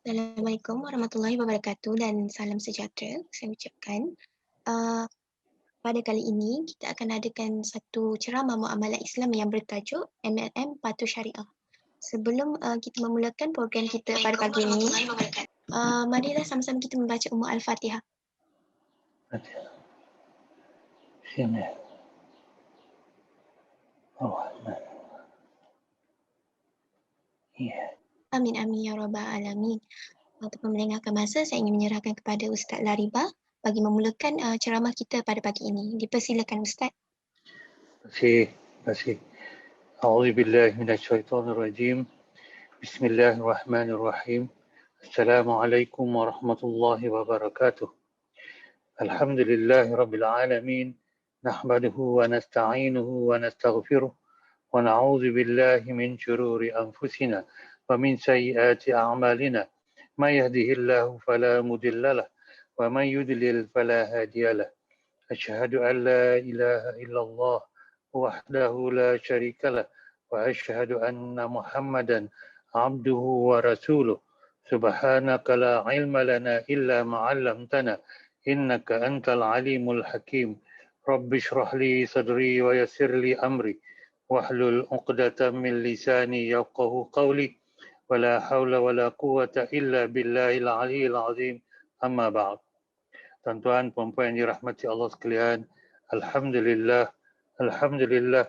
Assalamualaikum warahmatullahi wabarakatuh dan salam sejahtera saya ucapkan. Uh, Pada kali ini kita akan adakan satu ceramah muamalah Islam yang bertajuk MLM Patuh Syariah. Sebelum kita memulakan program kita pada pagi ini, marilah sama-sama kita membaca Ummah Al-Fatihah. Sini. Oh, iya. Amin amin ya rabbal alamin. Untuk melengahkan masa, saya ingin menyerahkan kepada Ustaz Laribah bagi memulakan ceramah kita pada pagi ini. Dipersilakan Ustaz. Terima kasih. A'udzubillahi minasyaitonirrajim. Bismillahirrahmanirrahim. Assalamualaikum warahmatullahi wabarakatuh. Alhamdulillahi rabbil alamin. Nahmaduhu wa nasta'inuhu wa nastaghfiruh. Wa na'udzu billahi min shururi anfusina wa min sayyiati a'malina. May yahdihillahu fala mudilla lahu wa may yudlil fala hadiya lahu. أشهد أن لا إله إلا الله وحده لا شريك له وأشهد أن محمدا عبده ورسوله سبحانك لا علم لنا إلا ما علمتنا إنك أنت العليم الحكيم رب اشرح لي صدري ويسر لي أمري واحلل عقدة من لساني يفقه قولي ولا حول ولا قوة إلا بالله العلي العظيم أما بعد. Tuan-tuan, puan-puan yang dirahmati Allah sekalian, Alhamdulillah, Alhamdulillah,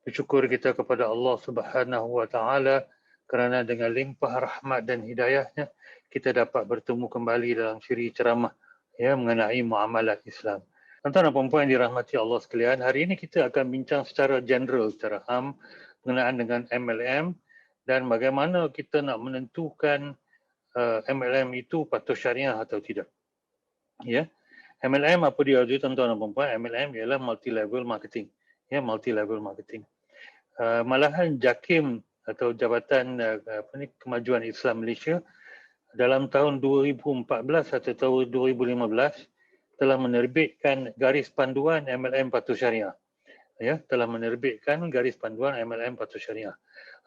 bersyukur kita kepada Allah Subhanahu Wa Taala kerana dengan limpah rahmat dan hidayahnya kita dapat bertemu kembali dalam siri ceramah mengenai muamalat Islam. Tuan-tuan dan puan-puan yang dirahmati Allah sekalian, hari ini kita akan bincang secara general, secara am berkenaan dengan MLM dan bagaimana kita nak menentukan MLM itu patuh syariah atau tidak. Ya. MLM apa dia tuan-tuan dan puan-puan? MLM ialah multi-level marketing. Ya, multi-level marketing. Malahan JAKIM atau Jabatan Kemajuan Islam Malaysia dalam tahun 2014 atau tahun 2015 telah menerbitkan garis panduan MLM patuh syariah. Ya, telah menerbitkan garis panduan MLM patuh syariah.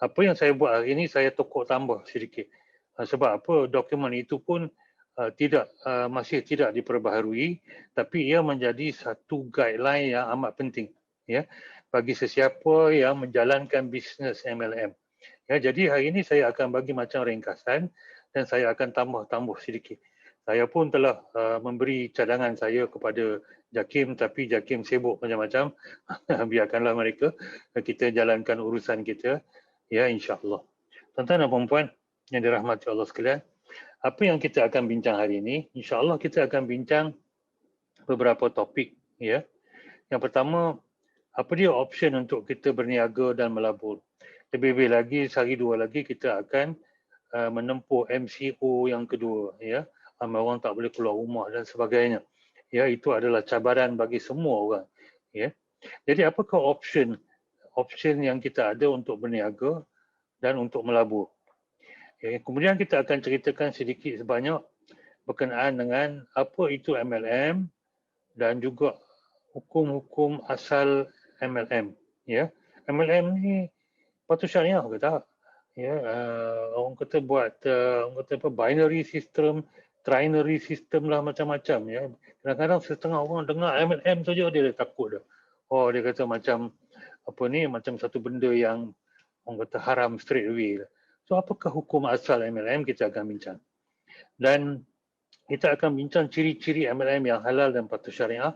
Apa yang saya buat hari ini saya tokok tambah sedikit. Sebab apa? Dokumen itu pun masih tidak diperbaharui, tapi ia menjadi satu guideline yang amat penting ya bagi sesiapa yang menjalankan bisnes MLM. Ya, jadi hari ini saya akan bagi macam ringkasan dan saya akan tambah sedikit. Saya pun telah memberi cadangan saya kepada JAKIM, tapi JAKIM sibuk macam-macam. Biarkanlah mereka, kita jalankan urusan kita ya, insya-Allah. Tuan-tuan dan puan-puan yang dirahmati Allah sekalian, apa yang kita akan bincang hari ini? InsyaAllah kita akan bincang beberapa topik. Ya. Yang pertama, apa dia option untuk kita berniaga dan melabur? Lebih-lebih lagi, sehari dua lagi kita akan menempuh MCO yang kedua. Ya. Ramai orang tak boleh keluar rumah dan sebagainya. Ya, itu adalah cabaran bagi semua orang. Ya. Jadi apakah option yang kita ada untuk berniaga dan untuk melabur? Kemudian kita akan ceritakan sedikit sebanyak berkenaan dengan apa itu MLM dan juga hukum-hukum asal MLM. Ya, MLM ni patuh syariah ke tak? Ya, orang kata buat binary system, trinary system lah macam-macam. Ya, kadang-kadang setengah orang dengar MLM saja dia dah takut dah. Oh, dia kata macam macam satu benda yang orang kata haram straight away. So, apakah hukum asal MLM? Kita akan bincang. Dan kita akan bincang ciri-ciri MLM yang halal dan patuh syariah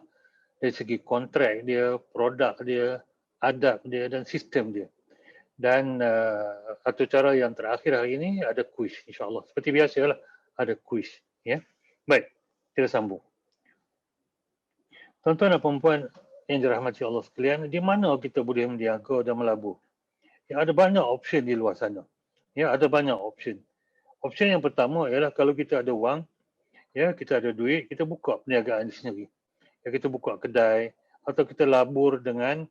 dari segi kontrak dia, produk dia, adab dia dan sistem dia. Dan satu cara yang terakhir hari ini ada kuis, insyaAllah. Seperti biasalah, ada kuis. Ya. Baik, kita sambung. Tuan-tuan dan puan-puan yang dirahmati Allah sekalian, di mana kita boleh berniaga dan melabur? Ya, ada banyak option di luar sana. Ya, ada banyak option. Option yang pertama ialah kalau kita ada wang, ya, kita ada duit, kita buka perniagaan sendiri. Ya, kita buka kedai atau kita labur dengan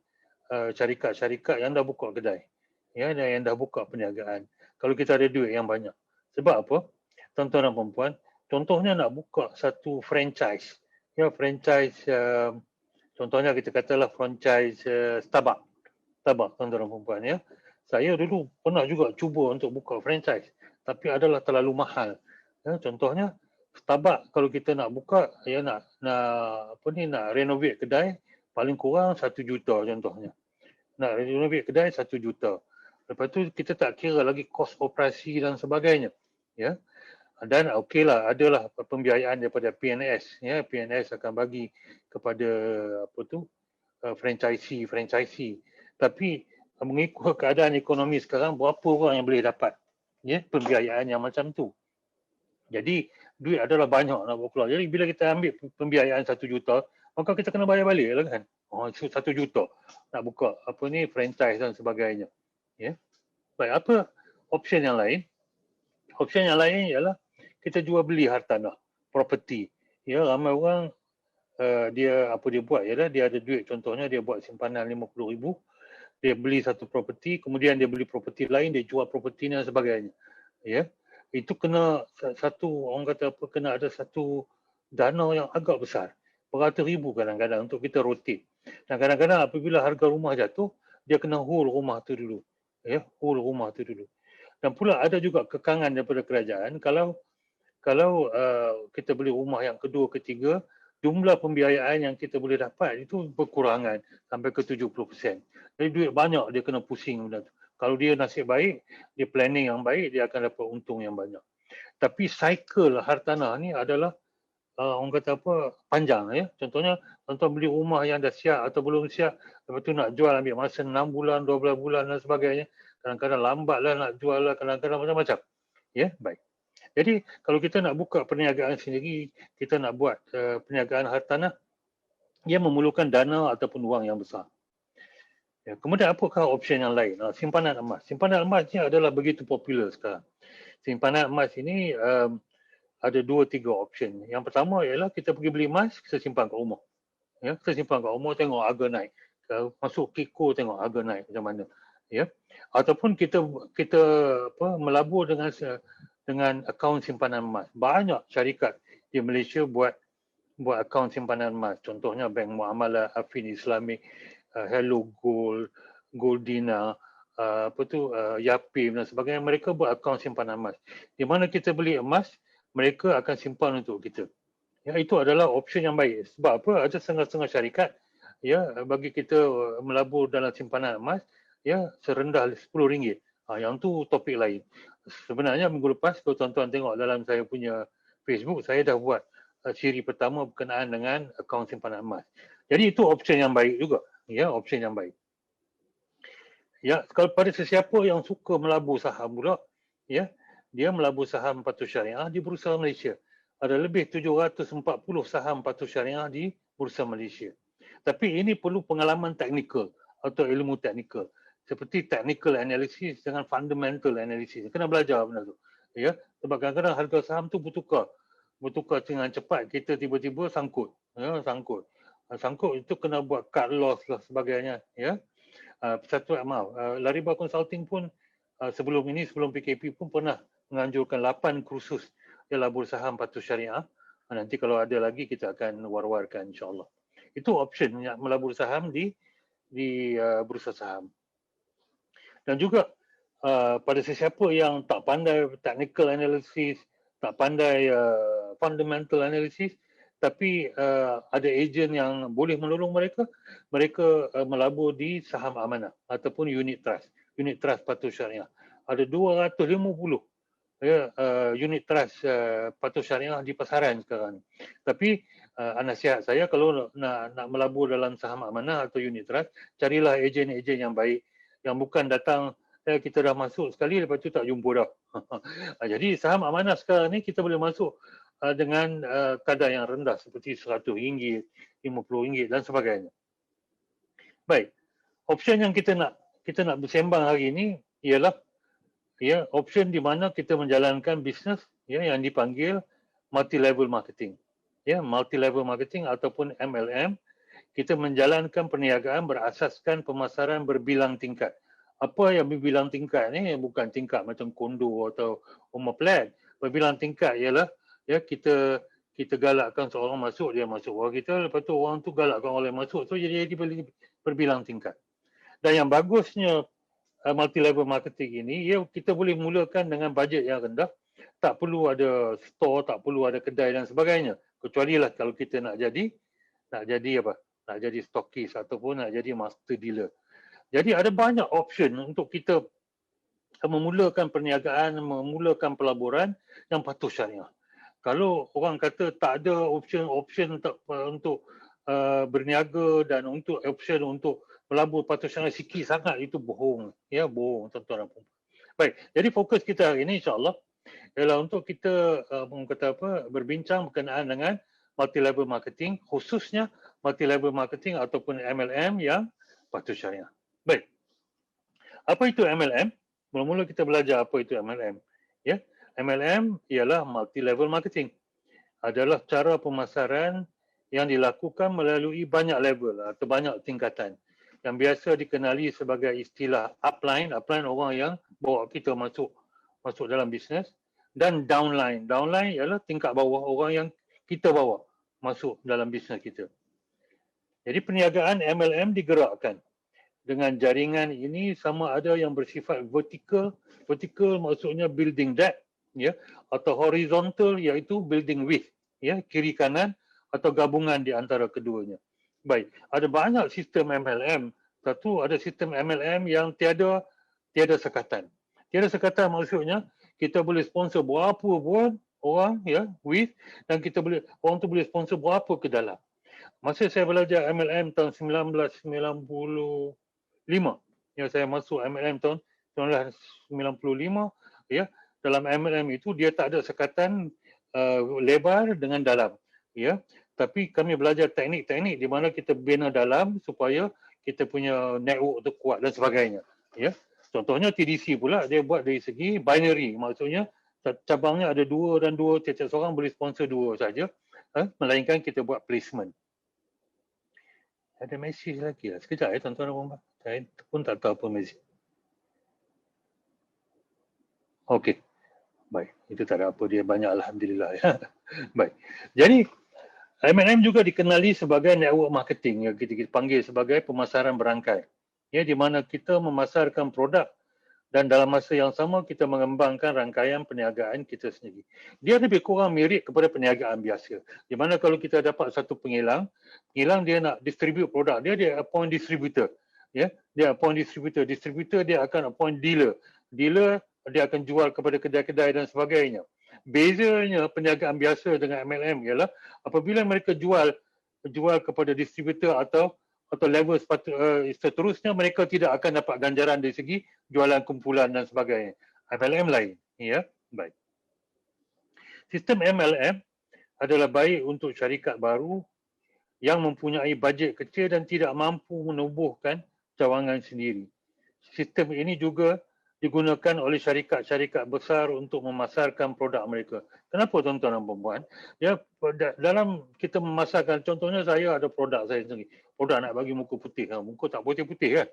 syarikat-syarikat yang dah buka kedai. Ya, yang dah buka perniagaan. Kalau kita ada duit yang banyak. Sebab apa? Tuan-tuan dan puan-puan, contohnya nak buka satu franchise. Ya, franchise contohnya kita katalah franchise Starbucks. Starbucks, tuan-tuan dan puan-puan, ya. Saya dulu pernah juga cuba untuk buka franchise, tapi adalah terlalu mahal. Ya, contohnya Starbucks kalau kita nak buka, ya nak renovate kedai paling kurang 1 juta contohnya. Nak renovate kedai 1 juta. Lepas tu kita tak kira lagi kos operasi dan sebagainya. Ya. Dan okeylah, adalah pembiayaan daripada PNS, ya. PNS akan bagi kepada franchisee. Tapi mengikut keadaan ekonomi sekarang, berapa orang yang boleh dapat, ya, pembiayaan yang macam tu. Jadi duit adalah banyak nak buat keluar. Jadi bila kita ambil pembiayaan 1 juta, maka kita kena bayar balik lah kan. 1 juta nak buka franchise dan sebagainya. Ya. Baik, apa option yang lain? Option yang lain ialah kita jual beli hartanah, property. Ya, ramai orang dia buat ialah dia ada duit, contohnya dia buat simpanan 50,000, dia beli satu property, kemudian dia beli property lain, dia jual property dan sebagainya. Ya. Itu kena kena ada satu dana yang agak besar, beratus ribu kadang-kadang untuk kita rotate. Dan kadang-kadang apabila harga rumah jatuh, dia kena hold rumah tu dulu. Ya, hold rumah tu dulu. Dan pula ada juga kekangan daripada kerajaan, kalau kita beli rumah yang kedua, ketiga, jumlah pembiayaan yang kita boleh dapat itu berkurangan sampai ke 70%. Jadi duit banyak dia kena pusing benda tu. Kalau dia nasib baik, dia planning yang baik, dia akan dapat untung yang banyak. Tapi cycle hartanah ni adalah orang kata panjang, ya. Contohnya beli rumah yang dah siap atau belum siap, lepas tu nak jual ambil masa 6 bulan, 12 bulan dan sebagainya. Kadang-kadang lambatlah nak jual lah, kadang-kadang macam-macam. Ya, baik. Jadi kalau kita nak buka perniagaan sendiri, kita nak buat perniagaan hartanah, ia memerlukan dana ataupun wang yang besar. Ya, kemudian apakah option yang lain? Simpanan emas. Simpanan emas ni adalah begitu popular sekarang. Simpanan emas ini ada 2-3 option. Yang pertama ialah kita pergi beli emas, kita simpan kat rumah. Ya, kita simpan kat rumah, tengok harga naik. Masuk Kiko, tengok harga naik macam mana. Ya. Ataupun kita melabur dengan akaun simpanan emas. Banyak syarikat di Malaysia buat akaun simpanan emas. Contohnya Bank Muamalah, Affin Islamic, Hello Gold, Goldina, Yapim dan sebagainya. Mereka buat akaun simpanan emas. Di mana kita beli emas, mereka akan simpan untuk kita. Ya, itu adalah option yang baik. Sebab apa? Ada setengah-setengah syarikat ya bagi kita melabur dalam simpanan emas ya serendah RM10. Yang tu topik lain. Sebenarnya minggu lepas kalau tuan-tuan tengok dalam saya punya Facebook, saya dah buat siri pertama berkenaan dengan akaun simpanan emas. Jadi itu option yang baik juga. Ya, option yang baik. Ya, kalau pada sesiapa yang suka melabur saham pula, ya, dia melabur saham patuh syariah di Bursa Malaysia. Ada lebih 740 saham patuh syariah di Bursa Malaysia. Tapi ini perlu pengalaman teknikal atau ilmu teknikal. Seperti technical analysis dengan fundamental analysis. Kena belajar benda tu. Ya, sebab kadang-kadang harga saham tu bertukar dengan cepat, kita tiba-tiba sangkut. Ya, sangkut itu kena buat cut loss lah sebagainya. Ya. Lariba Consulting pun sebelum PKP pun pernah menganjurkan 8 kursus labur saham patuh syariah. Nanti kalau ada lagi kita akan war-warkan insya-Allah. Itu option yang melabur saham di bursa saham. Dan juga pada sesiapa yang tak pandai technical analysis, tak pandai fundamental analysis, tapi ada ejen yang boleh menolong mereka melabur di saham amanah ataupun unit trust patuh syariah. Ada 250 unit trust patuh syariah di pasaran sekarang. Tapi nasihat saya kalau nak melabur dalam saham amanah atau unit trust, carilah ejen-ejen yang baik, yang bukan datang kita dah masuk sekali lepas tu tak jumpa dah. Jadi saham amanah sekarang ni kita boleh masuk dengan kadar yang rendah seperti RM100, RM50 dan sebagainya. Baik. Option yang kita nak bersembang hari ini ialah option di mana kita menjalankan bisnes yang dipanggil multi-level marketing. Multi-level marketing ataupun MLM. Kita menjalankan perniagaan berasaskan pemasaran berbilang tingkat. Apa yang berbilang tingkat ni bukan tingkat macam kondo atau rumah flat. Berbilang tingkat ialah kita galakkan seorang masuk, dia masuk orang kita, lepas tu orang tu galakkan orang lain masuk, so jadi berbilang tingkat. Dan yang bagusnya multi-level marketing ini, kita boleh mulakan dengan bajet yang rendah Tak perlu ada store, tak perlu ada kedai dan sebagainya. Kecuali lah kalau kita nak jadi apa? Nak jadi stokis ataupun nak jadi master dealer. Jadi ada banyak option untuk kita memulakan perniagaan, memulakan pelaburan yang patuh syariah. Kalau orang kata tak ada option untuk berniaga dan untuk option untuk melabur patuh syariah sikit sangat, itu bohong. Ya, bohong tuan-tuan dan puan. Baik, jadi fokus kita hari ini insya-Allah ialah untuk kita berbincang berkenaan dengan multi-level marketing, khususnya multi-level marketing ataupun MLM yang patuh syariah. Baik. Apa itu MLM? Mula-mula kita belajar apa itu MLM. Ya, MLM ialah multi-level marketing. Adalah cara pemasaran yang dilakukan melalui banyak level atau banyak tingkatan. Yang biasa dikenali sebagai istilah upline. Upline orang yang bawa kita masuk dalam bisnes. Dan downline. Downline ialah tingkat bawah, orang yang kita bawa masuk dalam bisnes kita. Jadi perniagaan MLM digerakkan dengan jaringan ini sama ada yang bersifat vertical. Vertical maksudnya building that, ya, atau horizontal iaitu building with, ya, kiri kanan atau gabungan di antara keduanya. Baik, ada banyak sistem MLM. Satu, ada sistem MLM yang tiada sekatan. Tiada sekatan maksudnya kita boleh sponsor berapa pun orang, ya, with, dan orang tu boleh sponsor berapa ke dalam. Masa saya belajar MLM tahun 1995, yang saya masuk MLM tahun 1995, ya, dalam MLM itu dia tak ada sekatan lebar dengan dalam, ya, tapi kami belajar teknik-teknik di mana kita bina dalam supaya kita punya network tu kuat dan sebagainya, ya. Contohnya TDC pula dia buat dari segi binary, maksudnya cabangnya ada 2 dan 2, tiap-tiap seorang boleh sponsor 2 saja, melainkan kita buat placement. Ada mesej lagi lah. Sekejap tuan-tuan dan puan-puan. Saya pun tak tahu apa mesej. Okey. Baik. Itu tak ada apa. Dia banyak alhamdulillah. Ya. Baik. Jadi MLM juga dikenali sebagai network marketing. Yang kita panggil sebagai pemasaran berangkai. Ya, di mana kita memasarkan produk dan dalam masa yang sama kita mengembangkan rangkaian perniagaan kita sendiri. Dia lebih kurang mirip kepada perniagaan biasa. Di mana kalau kita dapat satu pengilang dia nak distribute produk dia appoint distributor. Ya, dia appoint distributor. Distributor dia akan appoint dealer. Dealer dia akan jual kepada kedai-kedai dan sebagainya. Bezanya perniagaan biasa dengan MLM ialah apabila mereka jual kepada distributor atau level seterusnya, mereka tidak akan dapat ganjaran dari segi jualan kumpulan dan sebagainya. MLM lain, ya. Baik. Sistem MLM adalah baik untuk syarikat baru yang mempunyai bajet kecil dan tidak mampu menubuhkan cawangan sendiri. Sistem ini juga digunakan oleh syarikat-syarikat besar untuk memasarkan produk mereka. Kenapa tuan-tuan dan puan-puan? Ya, dalam kita memasarkan, contohnya saya ada produk saya sendiri. Produk nak bagi muka putih. Muka tak putih-putih kan.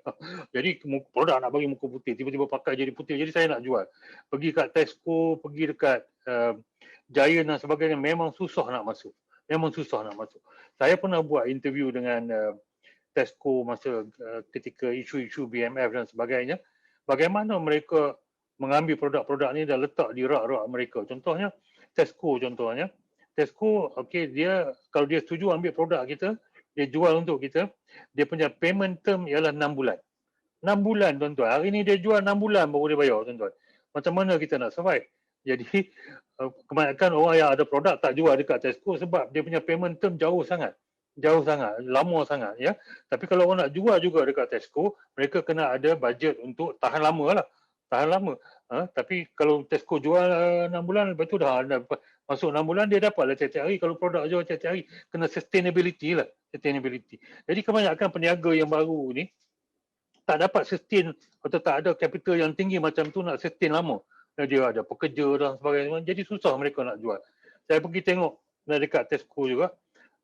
Jadi produk nak bagi muka putih. Tiba-tiba pakai jadi putih. Jadi saya nak jual. Pergi kat Tesco, pergi dekat Giant dan sebagainya. Memang susah nak masuk. Saya pernah buat interview dengan Tesco masa ketika isu-isu BMF dan sebagainya. Bagaimana mereka mengambil produk-produk ni dan letak di rak-rak mereka. Contohnya Tesco contohnya. Tesco, okey, dia kalau dia setuju ambil produk kita, dia jual untuk kita, dia punya payment term ialah 6 bulan. 6 bulan tuan-tuan. Hari ni dia jual 6 bulan baru dia bayar tuan-tuan. Macam mana kita nak survive? Jadi kebanyakan orang yang ada produk tak jual dekat Tesco sebab dia punya payment term jauh sangat, lama sangat, ya. Tapi kalau orang nak jual juga dekat Tesco, mereka kena ada bajet untuk tahan lama lah. Tapi kalau Tesco jual 6 bulan, lepas tu dah masuk 6 bulan, dia dapat lah tiap-tiap hari. Kalau produk jual tiap-tiap hari, kena sustainability lah. Jadi kebanyakan peniaga yang baru ni tak dapat sustain atau tak ada capital yang tinggi macam tu nak sustain lama. Dia ada pekerja dan sebagainya. Jadi susah mereka nak jual. Saya pergi tengok dekat Tesco juga.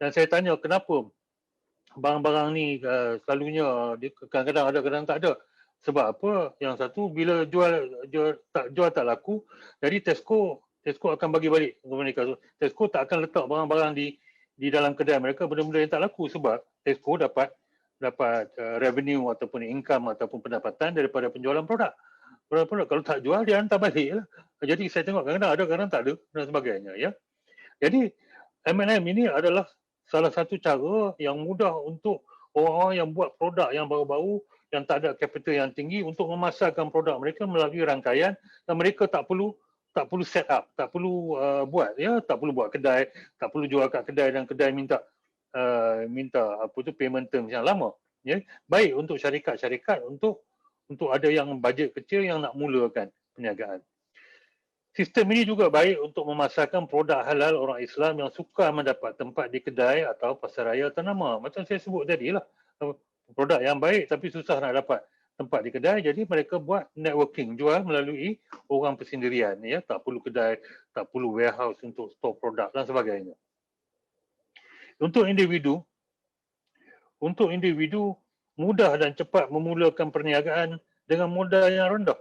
Dan saya tanya kenapa barang-barang ni selalunya kadang-kadang ada, kadang tak ada. Sebab apa? Yang satu, bila jual tak laku, jadi Tesco akan bagi balik kepada mereka. Tesco tak akan letak barang-barang di dalam kedai mereka benda-benda yang tak laku sebab Tesco dapat revenue ataupun income ataupun pendapatan daripada penjualan produk. produk-produk. Kalau tak jual, dia hantar balik lah. Jadi saya tengok kadang-kadang ada, kadang tak ada dan sebagainya. Ya. Jadi MLM ini adalah salah satu cara yang mudah untuk orang-orang yang buat produk yang baru-baru, yang tak ada capital yang tinggi untuk memasarkan produk mereka melalui rangkaian, dan mereka tak perlu set up, tak perlu buat, ya, tak perlu buat kedai, tak perlu jual kat kedai dan kedai minta apa tu payment terms yang lama. Ya, baik untuk syarikat-syarikat untuk ada yang bajet kecil yang nak mulakan perniagaan. Sistem ini juga baik untuk memasarkan produk halal orang Islam yang suka mendapat tempat di kedai atau pasaraya ternama. Macam saya sebut tadi lah, produk yang baik tapi susah nak dapat tempat di kedai, jadi mereka buat networking, jual melalui orang persendirian, ya, tak perlu kedai, tak perlu warehouse untuk store produk dan sebagainya. Untuk individu mudah dan cepat memulakan perniagaan dengan modal yang rendah.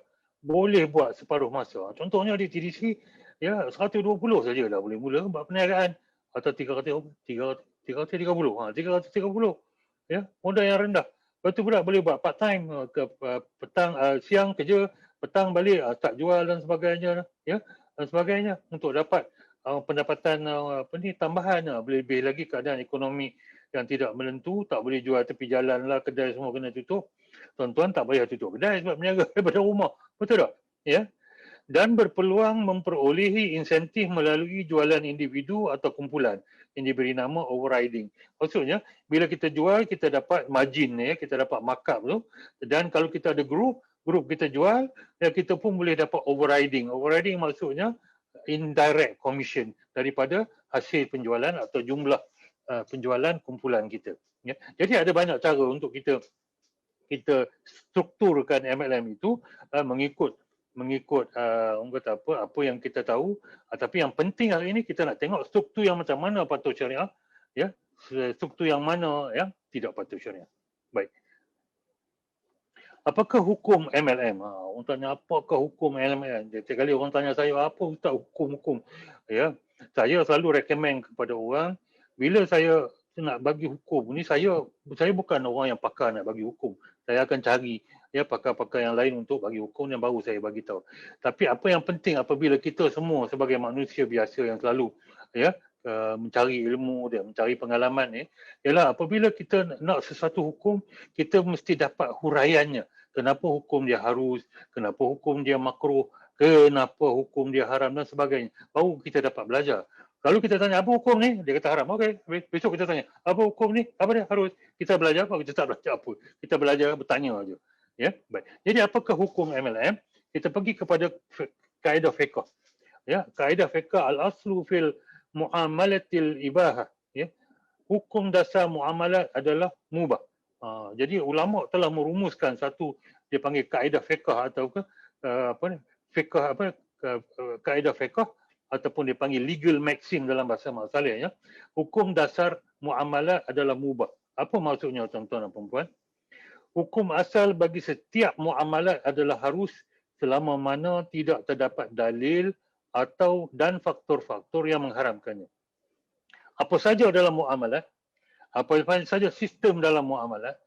Boleh buat separuh masa. Contohnya di TDC, ya, 120 saja dah boleh mula buat perniagaan, atau 330. 330. Ya, modal yang rendah. Lepas tu pula boleh buat part time, ke petang, siang kerja, petang balik, tak jual dan sebagainya, ya, dan sebagainya untuk dapat pendapatan tambahan. Lebih lagi keadaan ekonomi yang tidak menentu, tak boleh jual tepi jalan lah, kedai semua kena tutup. Tuan-tuan tak payah tutup kedai sebab berniaga daripada rumah. Betul tak? Ya. Dan berpeluang memperolehi insentif melalui jualan individu atau kumpulan yang diberi nama overriding. Maksudnya, bila kita jual, kita dapat margin, ya, kita dapat markup tu. Dan kalau kita ada grup kita jual, ya, kita pun boleh dapat overriding. Overriding maksudnya indirect commission daripada hasil penjualan atau jumlah penjualan kumpulan kita. Ya. Jadi ada banyak cara untuk kita strukturkan MLM itu mengikut orang kata apa yang kita tahu, tapi yang penting hari ini kita nak tengok struktur yang macam mana patut syariah, ya, struktur yang mana yang tidak patut syariah. Baik. Apakah hukum MLM? Orang tanya apakah hukum MLM? Setiap kali orang tanya saya, apa ustaz hukum-hukum? Ya, saya selalu recommend kepada orang, bila saya nak bagi hukum ni, saya bukan orang yang pakar nak bagi hukum. Saya akan cari, ya, pakar-pakar yang lain untuk bagi hukum yang baru saya bagi tahu. Tapi apa yang penting apabila kita semua sebagai manusia biasa yang selalu, ya, mencari ilmu dia, mencari pengalaman ni, ialah apabila kita nak sesuatu hukum, kita mesti dapat huraiannya. Kenapa hukum dia harus, kenapa hukum dia makruh, kenapa hukum dia haram dan sebagainya. Baru kita dapat belajar. Kalau kita tanya apa hukum ni, dia kata haram. Okey, besok kita tanya apa hukum ni, apa dia harus. Kita belajar apa, kita tak belajar apa. Kita belajar bertanya aja. Ya, baik. Jadi apakah hukum MLM? Kita pergi kepada kaedah fiqh. Ya, kaedah fiqh al-aslu fil muamalatil ibahah. Ya. Hukum dasar muamalat adalah mubah. Jadi ulama telah merumuskan satu, dia panggil kaedah fiqh atau kaedah fiqh ataupun dia panggil legal maxim dalam bahasa Mak Saleh, ya. Hukum dasar muamalat adalah mubah. Apa maksudnya tuan-tuan dan puan-puan? Hukum asal bagi setiap muamalat adalah harus selama mana tidak terdapat dalil dan faktor-faktor yang mengharamkannya. Apa saja dalam muamalat, apa saja sistem dalam muamalat,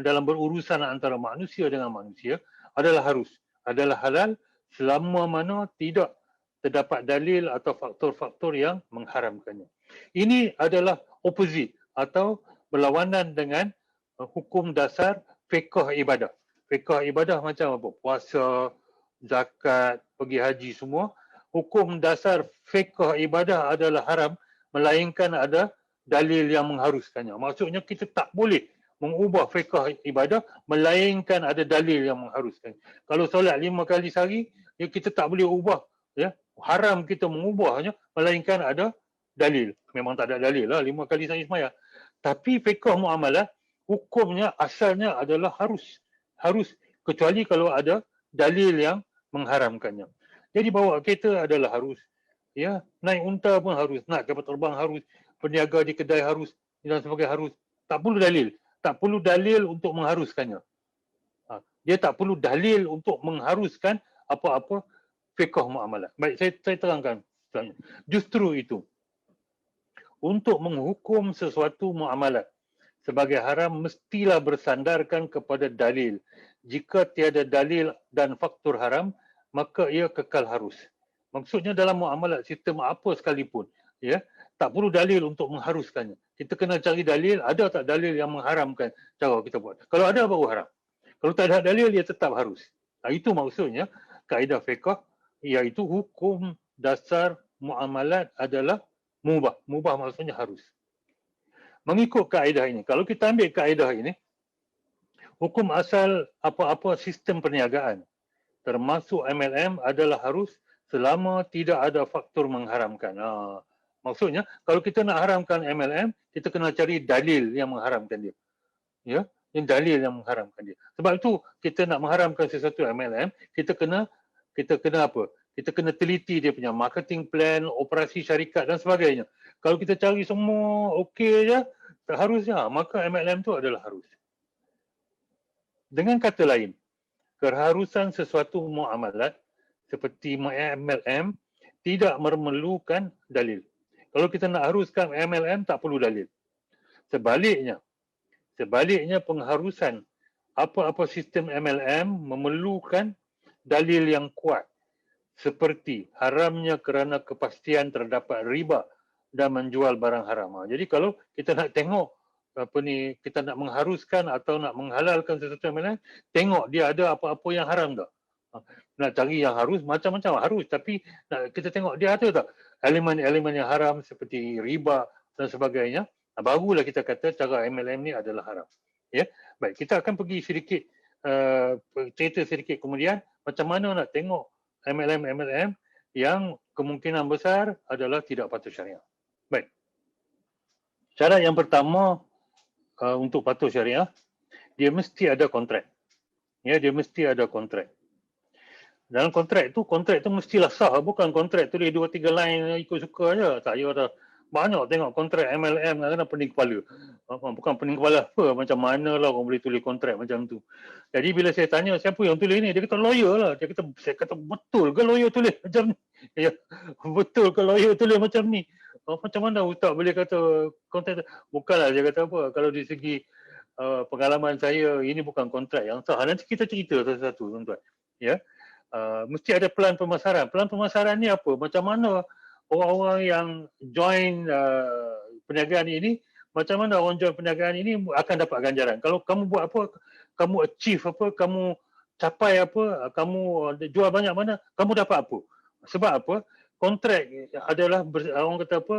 dalam berurusan antara manusia dengan manusia adalah halal selama mana tidak terdapat dalil atau faktor-faktor yang mengharamkannya. Ini adalah opposite atau berlawanan dengan hukum dasar fiqh ibadah. Fiqh ibadah macam apa? Puasa, zakat, pergi haji semua. Hukum dasar fiqh ibadah adalah haram melainkan ada dalil yang mengharuskannya. Maksudnya kita tak boleh mengubah fiqh ibadah melainkan ada dalil yang mengharuskan. Kalau solat 5 kali sehari, ya, kita tak boleh ubah, ya. Haram kita mengubahnya melainkan ada dalil. Memang tak ada dalil lah 5 kali sehari sembahyang. Tapi fiqh muamalah hukumnya asalnya adalah harus kecuali kalau ada dalil yang mengharamkannya. Jadi bawa kereta adalah harus, ya, naik unta pun harus, nak kapal terbang harus, berniaga di kedai harus dan sebagainya harus. Tak perlu dalil untuk mengharuskannya. Dia tak perlu dalil untuk mengharuskan apa-apa fiqh muamalah. Baik, saya terangkan. Justru itu, untuk menghukum sesuatu muamalat sebagai haram mestilah bersandarkan kepada dalil. jika tiada dalil dan faktor haram, maka ia kekal harus. Maksudnya dalam muamalat sistem apa sekalipun, ya, tak perlu dalil untuk mengharuskannya. Kita kena cari dalil, ada tak dalil yang mengharamkan cara kita buat. Kalau ada, baru haram. Kalau tak ada dalil, dia tetap harus. Itu maksudnya kaedah fiqh, iaitu hukum dasar muamalat adalah mubah. Mubah maksudnya harus. Mengikut kaedah ini, kalau kita ambil kaedah ini, hukum asal apa-apa sistem perniagaan, termasuk MLM, adalah harus selama tidak ada faktor mengharamkan. Maksudnya, kalau kita nak haramkan MLM, kita kena cari dalil yang mengharamkan dia. Ya, yang dalil yang mengharamkan dia. Sebab itu kita nak mengharamkan sesuatu MLM, kita kena apa? Kita kena teliti dia punya marketing plan, operasi syarikat dan sebagainya. Kalau kita cari semua okey je, harusnya, maka MLM tu adalah harus. Dengan kata lain, keharusan sesuatu muamalat seperti MLM tidak memerlukan dalil. Kalau kita nak haruskan MLM, tak perlu dalil. Sebaliknya pengharusan apa-apa sistem MLM memerlukan dalil yang kuat, seperti haramnya kerana kepastian terdapat riba dan menjual barang haram. Jadi kalau kita nak tengok kita nak mengharuskan atau nak menghalalkan sesuatu MLM, tengok dia ada apa-apa yang haram tak. Nak cari yang harus, macam-macam harus, tapi kita tengok dia ada tak elemen-elemen yang haram seperti riba dan sebagainya. Barulah kita kata cara MLM ni adalah haram. Ya, baik, kita akan pergi sedikit cerita sedikit kemudian macam mana nak tengok MLM yang kemungkinan besar adalah tidak patuh syariah. Baik. Syarat yang pertama untuk patuh syariah, dia mesti ada kontrak. Ya, dia mesti ada kontrak. Dalam kontrak tu mestilah sah, bukan kontrak tulis 2-3 line ikut suka aja. Saya dah banyak tengok kontrak MLM kadang-kadang pening kepala. Bukan pening kepala apa, macam mana lah orang boleh tulis kontrak macam tu. Jadi bila saya tanya siapa yang tulis ni, dia kata lawyer lah. Saya kata betul ke lawyer tulis macam ni? Ya, betul ke lawyer tulis macam ni? Macam mana ustaz boleh kata kontrak? Bukanlah dia kata apa, kalau di segi pengalaman saya, ini bukan kontrak yang sah. Nanti kita cerita satu-satu tuan-tuan. Ya. Mesti ada pelan pemasaran. Pelan pemasaran ni apa? Macam mana orang-orang yang join perniagaan ini, macam mana orang join perniagaan ini akan dapat ganjaran. Kalau kamu buat apa, kamu achieve apa, kamu capai apa, kamu jual banyak mana, kamu dapat apa. Sebab apa? Kontrak adalah, orang kata apa,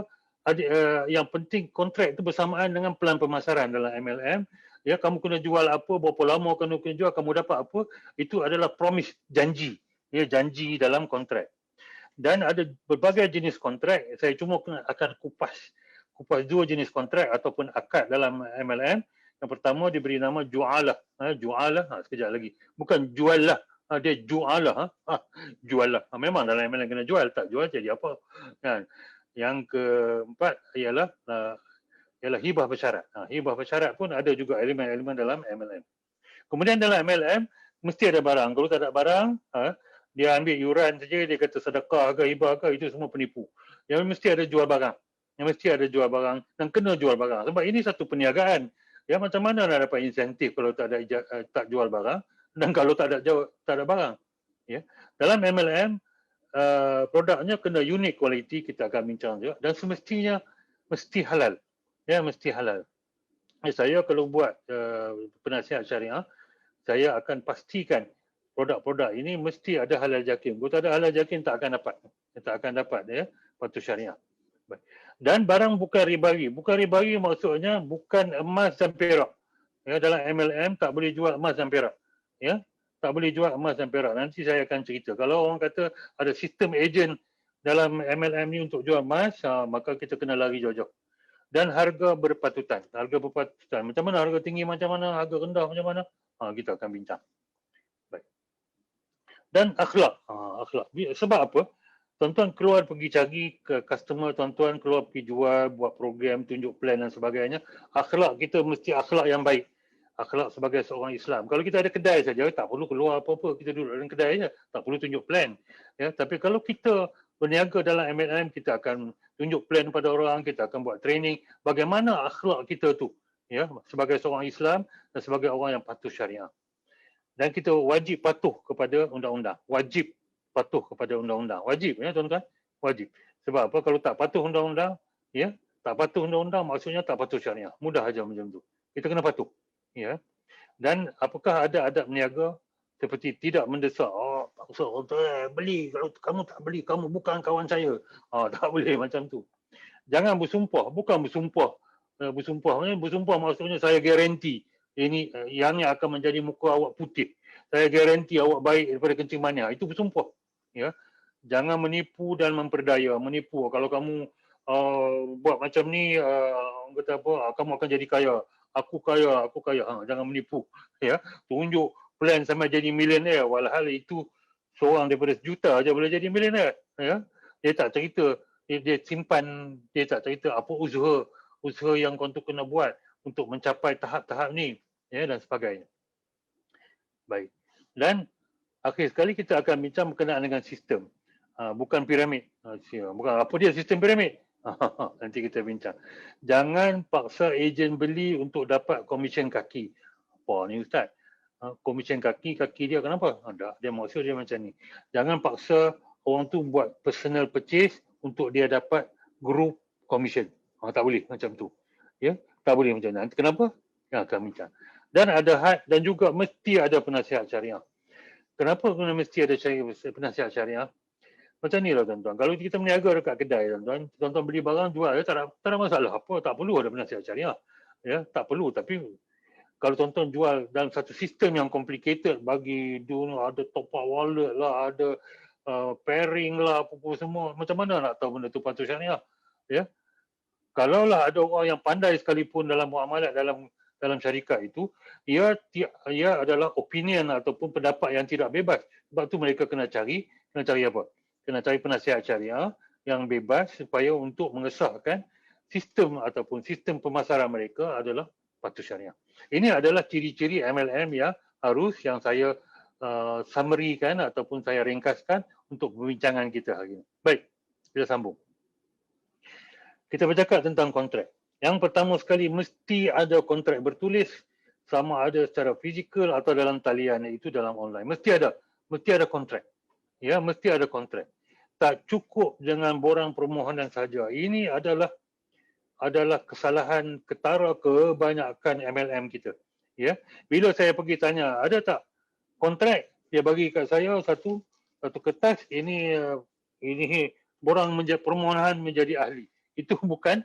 yang penting kontrak itu bersamaan dengan pelan pemasaran dalam MLM. Ya, kamu kena jual apa, berapa lama kena jual, kamu dapat apa, itu adalah promise, janji. Ya, janji dalam kontrak. Dan ada berbagai jenis kontrak. Saya cuma akan kupas 2 jenis kontrak ataupun akad dalam MLM. Yang pertama diberi nama ju'alah. Ju'alah, sekejap lagi. Bukan jual lah. Dia ju'alah. Jual lah. Memang dalam MLM kena jual. Tak jual jadi apa. Yang keempat ialah hibah bersyarat. Hibah bersyarat pun ada juga elemen-elemen dalam MLM. Kemudian dalam MLM, mesti ada barang. Kalau tak ada barang, dia ambil yuran saja, dia kata sedekah ke hibah ke, itu semua penipu. Yang mesti ada jual barang. Yang mesti ada jual barang dan kena jual barang. Sebab ini satu perniagaan. Ya, macam mana nak dapat insentif kalau tak ada tak jual barang dan kalau tak ada barang. Ya. Dalam MLM, produknya kena unique quality, kita akan bincang juga, dan semestinya mesti halal. Ya, mesti halal. Saya kalau buat penasihat syariah, saya akan pastikan produk-produk ini mesti ada halal jakim. Kalau tak ada halal jakim, tak akan dapat ya, patuh syariah. Dan barang bukan ribawi. Bukan ribawi maksudnya bukan emas dan perak. Ya, dalam MLM tak boleh jual emas dan perak. Ya, tak boleh jual emas dan perak. Nanti saya akan cerita. Kalau orang kata ada sistem ejen dalam MLM ni untuk jual emas, maka kita kena lari jauh-jauh. Dan harga berpatutan. Macam mana harga tinggi, macam mana harga rendah, macam mana? Kita akan bincang. Baik. Dan akhlak. Akhlak. Sebab apa? Tuan-tuan keluar pergi cari ke customer, tuan-tuan keluar pergi jual, buat program, tunjuk plan dan sebagainya. Akhlak kita mesti akhlak yang baik. Akhlak sebagai seorang Islam. Kalau kita ada kedai saja, tak perlu keluar apa-apa. Kita duduk dalam kedai saja. Tak perlu tunjuk plan. Ya, tapi kalau kita berniaga dalam MLM, kita akan tunjuk plan pada orang, kita akan buat training. Bagaimana akhlak kita tu, ya, sebagai seorang Islam dan sebagai orang yang patuh syariah. Dan kita wajib patuh kepada undang-undang. Wajib patuh kepada undang-undang. Wajib ya tuan-tuan. Wajib. Sebab apa? Kalau tak patuh undang-undang, ya, tak patuh undang-undang maksudnya tak patuh syariah. Mudah aja macam tu. Kita kena patuh. Ya. Dan apakah ada adab niaga seperti tidak mendesak, oh tak usah beli, kalau kamu tak beli kamu bukan kawan saya. Tak boleh macam tu. Jangan bersumpah, bukan bersumpah. Bersumpah maksudnya saya garanti ini yang ni akan menjadi muka awak putih. Saya garanti awak baik daripada kencing manis. Itu bersumpah. Ya. Jangan menipu dan memperdaya. Menipu. Kalau kamu buat macam ni, kata apa, kamu akan jadi kaya. Aku kaya. Jangan menipu. Ya. Tunjuk plan sampai jadi millionaire. Walhal itu seorang daripada sejuta aja boleh jadi millionaire. Ya. Dia tak cerita, dia simpan, dia tak cerita apa usaha yang kau tu kena buat untuk mencapai tahap-tahap ni, ya, dan sebagainya. Baik. Dan akhir sekali kita akan bincang berkenaan dengan sistem. Bukan piramid. Bukan apa dia sistem piramid. Nanti kita bincang. Jangan paksa ejen beli untuk dapat komisen kaki. Apa ni Ustaz? Komisen kaki dia kenapa? Dia maksud dia macam ni. Jangan paksa orang tu buat personal purchase untuk dia dapat group commission. Tak boleh macam tu. Ya, tak boleh macam tu. Kenapa? Yang akan bincang. Dan ada had dan juga mesti ada penasihat syariah. Kenapa mesti ada penasihat syariah? Macam ni lah tuan-tuan. Kalau kita berniaga dekat kedai tuan-tuan beli barang jual, tak ada masalah apa. Tak perlu ada penasihat syariah. Ya, tak perlu. Tapi kalau tuan-tuan jual dalam satu sistem yang complicated, bagi dunia ada top up wallet lah, ada pairing lah, apa-apa semua. Macam mana nak tahu benda tu patut syariah? Ya. Kalaulah ada orang yang pandai sekalipun dalam muamalat dalam syarikat itu, ia adalah opinion ataupun pendapat yang tidak bebas. Sebab tu mereka kena cari apa? Kena cari penasihat syariah yang bebas supaya untuk mengesahkan sistem ataupun sistem pemasaran mereka adalah patuh syariah. Ini adalah ciri-ciri MLM yang saya summary-kan ataupun saya ringkaskan untuk perbincangan kita hari ini. Baik, kita sambung. Kita bercakap tentang kontrak. Yang pertama sekali, mesti ada kontrak bertulis, sama ada secara fizikal atau dalam talian, iaitu dalam online. Mesti ada kontrak. Ya, mesti ada kontrak. Tak cukup dengan borang permohonan saja. Ini adalah kesalahan ketara kebanyakan MLM kita. Ya, bila saya pergi tanya, ada tak kontrak? Dia bagi kat saya satu kertas, ini borang permohonan menjadi ahli. Itu bukan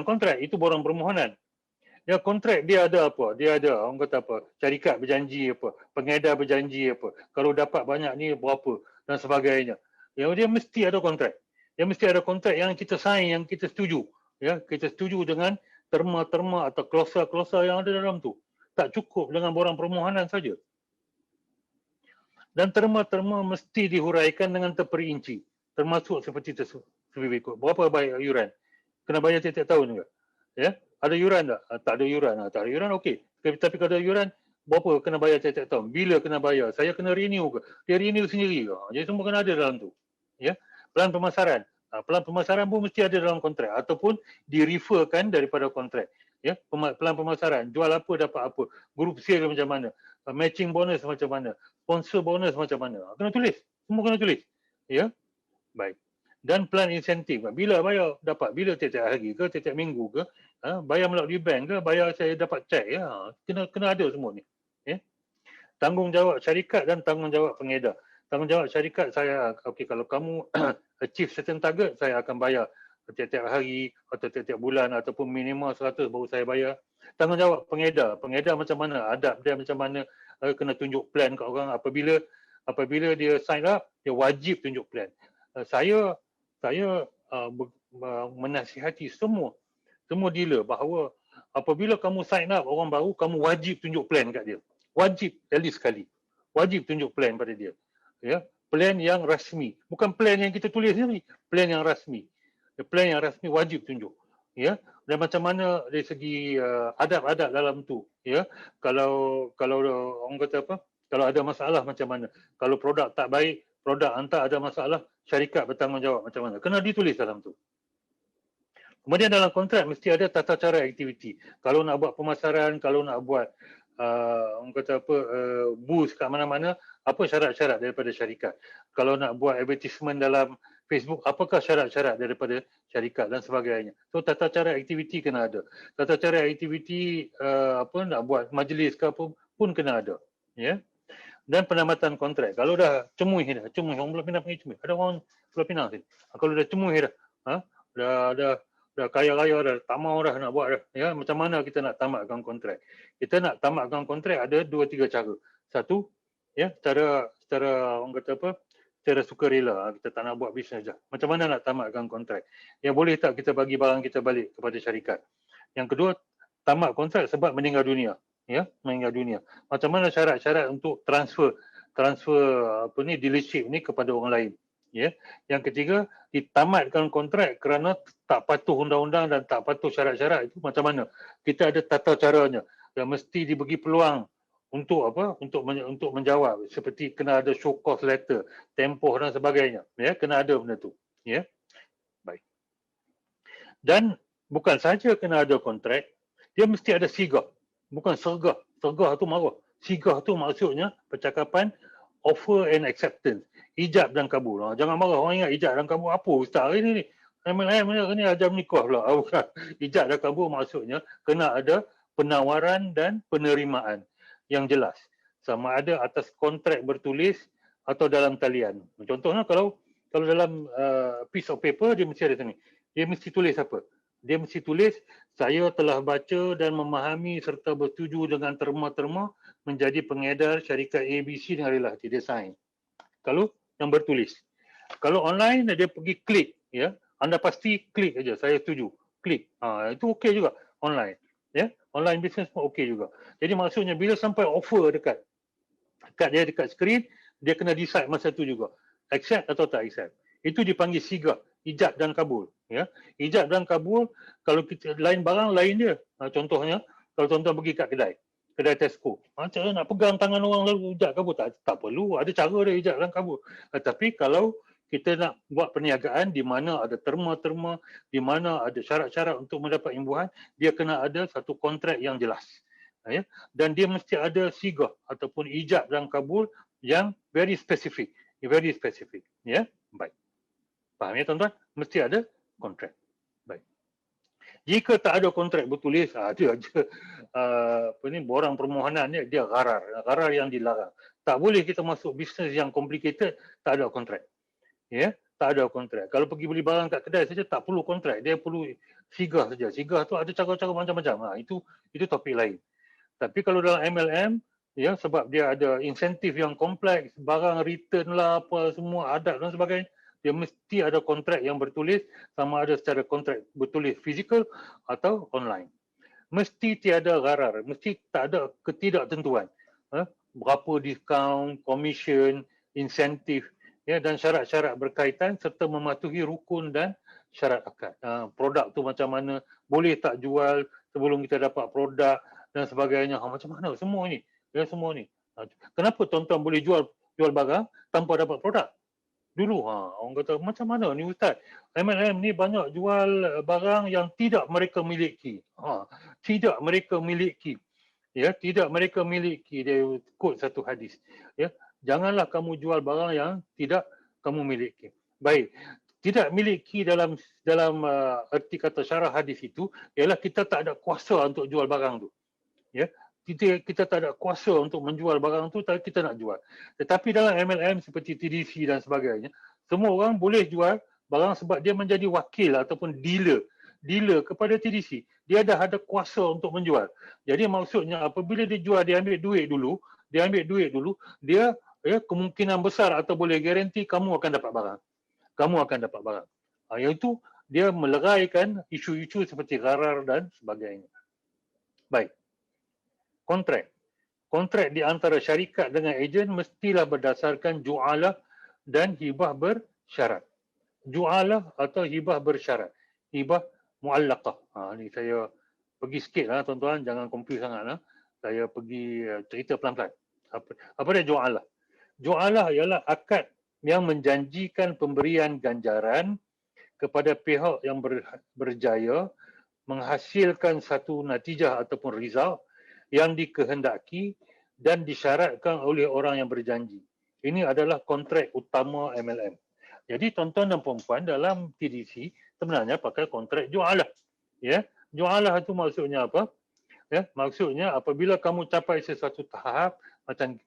kontrak, itu borang permohonan. Ya, kontrak dia ada apa? Dia ada, orang kata apa? Syarikat berjanji apa? Pengedar berjanji apa? Kalau dapat banyak ni berapa? Dan sebagainya. Ya, dia mesti ada kontrak. Dia mesti ada kontrak yang kita sign, yang kita setuju. Ya, kita setuju dengan terma-terma atau klausa-klausa yang ada dalam tu. Tak cukup dengan borang permohonan saja. Dan terma-terma mesti dihuraikan dengan terperinci. Termasuk seperti berikut. Berapa bayar yuran? Kena bayar tiap-tiap tahun juga. Ya, ada yuran tak? Tak ada yuran. Tak ada yuran, okey. Tapi kalau ada yuran, berapa kena bayar tiap-tiap tahun? Bila kena bayar? Saya kena renew ke? Dia renew sendiri ke? Jadi semua kena ada dalam tu. Ya, pelan pemasaran. Pelan pemasaran pun mesti ada dalam kontrak ataupun direferkan daripada kontrak. Ya, pelan pemasaran, jual apa dapat apa, group sale macam mana, matching bonus macam mana, sponsor bonus macam mana. Kena tulis. Semua kena tulis. Ya. Baik. Dan plan insentif. Bila bayar dapat, bila tiap-tiap hari ke, tiap-tiap minggu ke, bayar melalui bank ke, bayar saya dapat cek, ya. Kena ada semua ni. Ya. Tanggungjawab syarikat dan tanggungjawab pengedar. Tanggungjawab syarikat saya, okey, kalau kamu achieve certain target, saya akan bayar tiap-tiap hari atau tiap-tiap bulan ataupun minimal 100 baru saya bayar. Tanggungjawab pengedar. Pengedar macam mana? Adab dia macam mana? Kena tunjuk plan kat orang. Apabila dia sign up, dia wajib tunjuk plan. Saya menasihati semua dealer bahawa apabila kamu sign up orang baru, kamu wajib tunjuk plan kat dia. Wajib, at least sekali. Wajib tunjuk plan pada dia. Ya, plan yang rasmi. Bukan plan yang kita tulis ni, plan yang rasmi. Plan yang rasmi wajib tunjuk. Ya, dan macam mana dari segi adab-adab dalam tu. Ya, kalau orang kata apa? Kalau ada masalah macam mana? Kalau produk tak baik, produk hantar ada masalah, syarikat bertanggungjawab macam mana? Kena ditulis dalam tu. Kemudian dalam kontrak mesti ada tata cara aktiviti. Kalau nak buat pemasaran, kalau nak buat orang kata apa, boost kat mana-mana, apa syarat-syarat daripada syarikat. Kalau nak buat advertisement dalam Facebook, apakah syarat-syarat daripada syarikat dan sebagainya. So tata cara aktiviti kena ada. Tata cara aktiviti apa nak buat majlis ke apa pun kena ada. Ya. Dan penamatan kontrak. Kalau dah cemui orang Pulau Pinang panggil cemui. Ada orang Pulau Pinang sini. Kalau dah cemui dah, dah kaya-kaya dah, tak mau dah nak buat dah. Ya, macam mana kita nak tamatkan kontrak? Kita nak tamatkan kontrak ada 2-3 cara. Satu, ya, secara orang kata apa? Secara sukarela, kita tak nak buat bisnes dah. Macam mana nak tamatkan kontrak? Ya, boleh tak kita bagi barang kita balik kepada syarikat? Yang kedua, tamat kontrak sebab meninggal dunia. Ya, meninggal dunia. Macam mana syarat-syarat untuk transfer apa ni, dealership ni kepada orang lain. Ya. Yang ketiga, ditamatkan kontrak kerana tak patuh undang-undang dan tak patuh syarat-syarat. Itu macam mana? Kita ada tata caranya yang mesti dibagi peluang untuk apa? Untuk menjawab, seperti kena ada show cause letter, tempoh dan sebagainya. Ya, kena ada benda tu. Ya. Baik. Dan bukan saja kena ada kontrak, dia mesti ada sigah. Bukan sergah. Sergah tu marah. Sigah tu maksudnya percakapan offer and acceptance. Ijab dan kabul. Jangan marah. Orang ingat ijab dan kabul apa ustaz hari ni? MLM ni ajar nikah pula. Ijab dan kabul maksudnya kena ada penawaran dan penerimaan yang jelas. Sama ada atas kontrak bertulis atau dalam talian. Contohnya kalau dalam piece of paper dia mesti ada sini. Dia mesti tulis apa? Dia mesti tulis, saya telah baca dan memahami serta bersetuju dengan terma-terma menjadi pengedar syarikat ABC dengan rela hati. Dia sign. Kalau yang bertulis. Kalau online, dia pergi klik. Ya, anda pasti klik aja. Saya setuju. Klik. Itu okey juga online. Ya, online business pun okey juga. Jadi maksudnya bila sampai offer dekat skrin, dia kena decide masa tu juga. Accept atau tak accept. Itu dipanggil sigah. Ijab dan kabul. Ya, ijab dan kabul, kalau kita lain barang lain dia. Contohnya, kalau tuan-tuan pergi kat kedai Tesco. Macam nak pegang tangan orang lalu ijab kabul, tak perlu. Ada cara dia ijab dan kabul. Tapi kalau kita nak buat perniagaan di mana ada terma-terma, di mana ada syarat-syarat untuk mendapat imbuhan, dia kena ada satu kontrak yang jelas. Ya, dan dia mesti ada sigah ataupun ijab dan kabul yang very specific. Very specific. Ya, baik. Faham ya tuan-tuan? Mesti ada kontrak. Baik. Jika tak ada kontrak bertulis, dia borang permohonan dia gharar. Gharar yang dilarang. Tak boleh kita masuk bisnes yang complicated, tak ada kontrak. Ya, tak ada kontrak. Kalau pergi beli barang kat kedai saja tak perlu kontrak, dia perlu sigah saja. Sigah tu ada cara-cara macam-macam. Itu topik lain. Tapi kalau dalam MLM, ya, sebab dia ada insentif yang kompleks, barang return lah, apa semua, adat dan sebagainya, dia mesti ada kontrak yang bertulis, sama ada secara kontrak bertulis fizikal atau online. Mesti tiada gharar, mesti tak ada ketidaktentuan. Berapa diskaun, komisen, insentif, ya, dan syarat-syarat berkaitan serta mematuhi rukun dan syarat akad. Produk tu macam mana, boleh tak jual sebelum kita dapat produk dan sebagainya. Macam mana semua ni? Ya, semua ni. Kenapa tuan-tuan boleh jual barang tanpa dapat produk? Dulu orang kata macam mana ni ustaz, MLM ni banyak jual barang yang tidak mereka miliki. Tidak mereka miliki. Ya, tidak mereka miliki. Dia quote satu hadis. Ya, janganlah kamu jual barang yang tidak kamu miliki. Baik. Tidak miliki dalam erti kata syarah hadis itu ialah kita tak ada kuasa untuk jual barang tu. Ya, kita tak ada kuasa untuk menjual barang tu, tapi kita nak jual. Tetapi dalam MLM seperti TDC dan sebagainya, semua orang boleh jual barang sebab dia menjadi wakil ataupun dealer kepada TDC. Dia dah ada kuasa untuk menjual. Jadi maksudnya apabila dia jual, dia ambil duit dulu, dia kemungkinan besar atau boleh garanti kamu akan dapat barang. Iaitu dia meleraikan isu-isu seperti gharar dan sebagainya. Baik. Kontrak di antara syarikat dengan ejen mestilah berdasarkan ju'alah dan hibah bersyarat. Ju'alah atau hibah bersyarat. Hibah mu'allaqah. Ni saya pergi sikit lah tuan-tuan, jangan confuse sangat lah. Saya pergi cerita pelan-pelan. Apa dia ju'alah? Ju'alah ialah akad yang menjanjikan pemberian ganjaran kepada pihak yang berjaya menghasilkan satu natijah ataupun result yang dikehendaki dan disyaratkan oleh orang yang berjanji. Ini adalah kontrak utama MLM. Jadi tuan-tuan dan puan-puan, dalam TDC sebenarnya pakai kontrak jualah. Ya, jualah itu maksudnya apa? Ya, maksudnya apabila kamu capai sesuatu tahap macam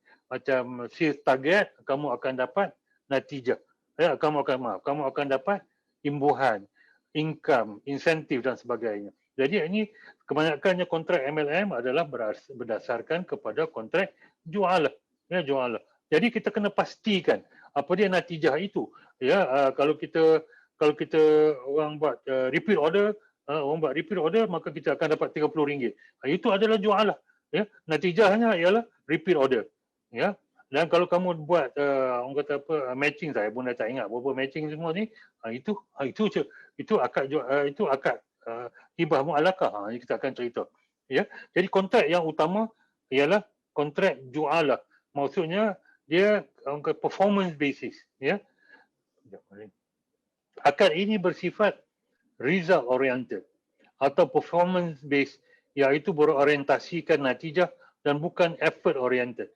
sales target, kamu akan dapat natijah. Ya, kamu akan dapat imbuhan, income, insentif dan sebagainya. Jadi ini kebanyakannya kontrak MLM adalah berdasarkan kepada kontrak jualah. Ya, jualah. Jadi kita kena pastikan apa dia natijah itu. Ya, kalau kita orang buat repeat order, maka kita akan dapat RM30. Itu adalah jualah. Ya, natijahnya ialah repeat order. Ya. Dan kalau kamu buat orang kata apa matching, saya pun dah tak ingat berapa matching semua ni, itu akad hibah mu'alakah. Kita akan cerita. Ya. Jadi kontrak yang utama ialah kontrak jualah. Maksudnya dia performance basis, ya. Akad ini bersifat result oriented atau performance based, iaitu berorientasikan natijah dan bukan effort oriented.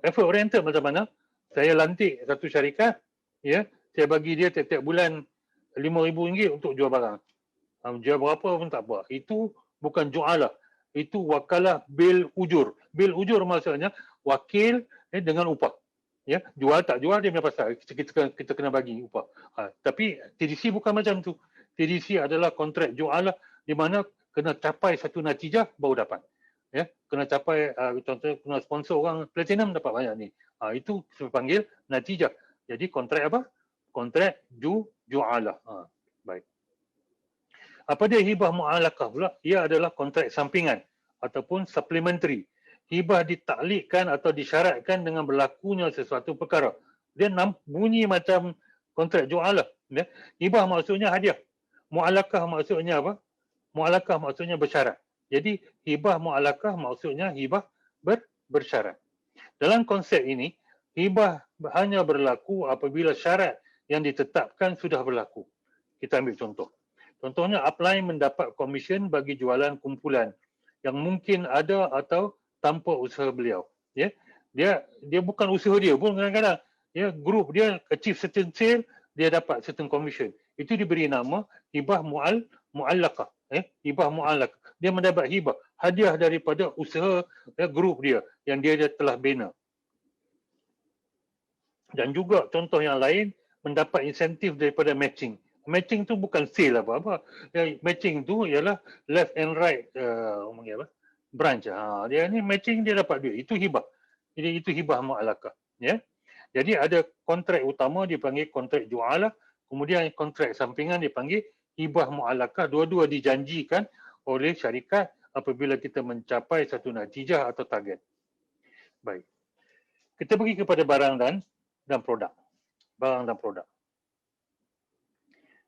Effort oriented macam mana? Saya lantik satu syarikat, ya, saya bagi dia tiap-tiap bulan RM5,000 untuk jual barang. Jual berapa pun tak apa. Itu bukan jualah. Itu wakalah bil ujur. Bil ujur maksudnya wakil dengan upah. Ya, jual tak jual dia punya pasal. Kita kena bagi upah. Tapi TDC bukan macam tu. TDC adalah kontrak jualah di mana kena capai satu natijah baru dapat. Ya, kena capai contohnya kena sponsor orang platinum dapat banyak ni. Itu dipanggil natijah. Jadi kontrak apa? Kontrak jualah. Baik. Apa dia hibah mu'alakah pula? Ia adalah kontrak sampingan ataupun supplementary. Hibah ditaklikkan atau disyaratkan dengan berlakunya sesuatu perkara. Dia bunyi macam kontrak jualah. Ya. Hibah maksudnya hadiah. Mu'alakah maksudnya apa? Mu'alakah maksudnya bersyarat. Jadi hibah mu'alakah maksudnya hibah bersyarat. Dalam konsep ini, hibah hanya berlaku apabila syarat yang ditetapkan sudah berlaku. Kita ambil contoh. Contohnya, upline mendapat komisen bagi jualan kumpulan yang mungkin ada atau tanpa usaha beliau. Ya, dia bukan usaha dia pun kadang-kadang. Ya, grup dia achieve certain sale, dia dapat certain commission. Itu diberi nama hibah mu'allaqah. Hibah mu'allaqah. Dia mendapat hibah, hadiah daripada usaha grup dia yang dia telah bina. Dan juga contoh yang lain, mendapat insentif daripada matching. Matching tu bukan sale apa-apa. Matching tu ialah left and right branch. Dia ni matching, dia dapat duit. Itu hibah. Jadi itu hibah mu'alakah. Ya. Jadi ada kontrak utama dipanggil kontrak jualah. Kemudian kontrak sampingan dipanggil hibah mu'alakah. Dua-dua dijanjikan oleh syarikat apabila kita mencapai satu natijah atau target. Baik. Kita pergi kepada barang dan produk. Barang dan produk.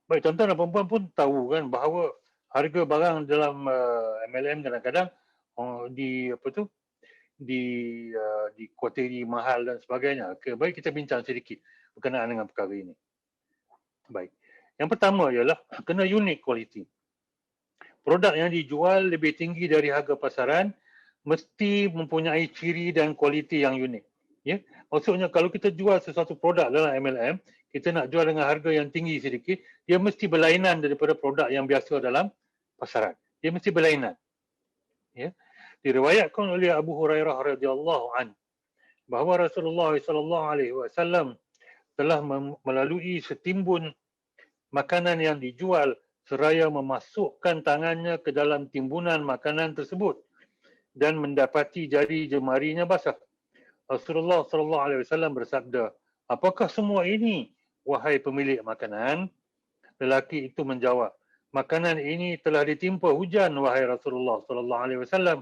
Baik, tuan-tuan dan puan-puan pun tahu kan bahawa harga barang dalam MLM kadang-kadang di kuateri mahal dan sebagainya. Baik, kita bincang sedikit berkenaan dengan perkara ini. Baik. Yang pertama ialah kena unique quality. Produk yang dijual lebih tinggi dari harga pasaran mesti mempunyai ciri dan kualiti yang unik. Ya, maksudnya kalau kita jual sesuatu produk dalam MLM, kita nak jual dengan harga yang tinggi sedikit, dia mesti berlainan daripada produk yang biasa dalam pasaran. Dia mesti berlainan. Ya. Diriwayatkan oleh Abu Hurairah radhiyallahu an bahawa Rasulullah sallallahu alaihi wasallam telah melalui setimbun makanan yang dijual seraya memasukkan tangannya ke dalam timbunan makanan tersebut dan mendapati jari jemarinya basah. Rasulullah sallallahu alaihi wasallam bersabda, "Apakah semua ini, wahai pemilik makanan?" Lelaki itu menjawab, "Makanan ini telah ditimpa hujan, wahai Rasulullah sallallahu alaihi wasallam."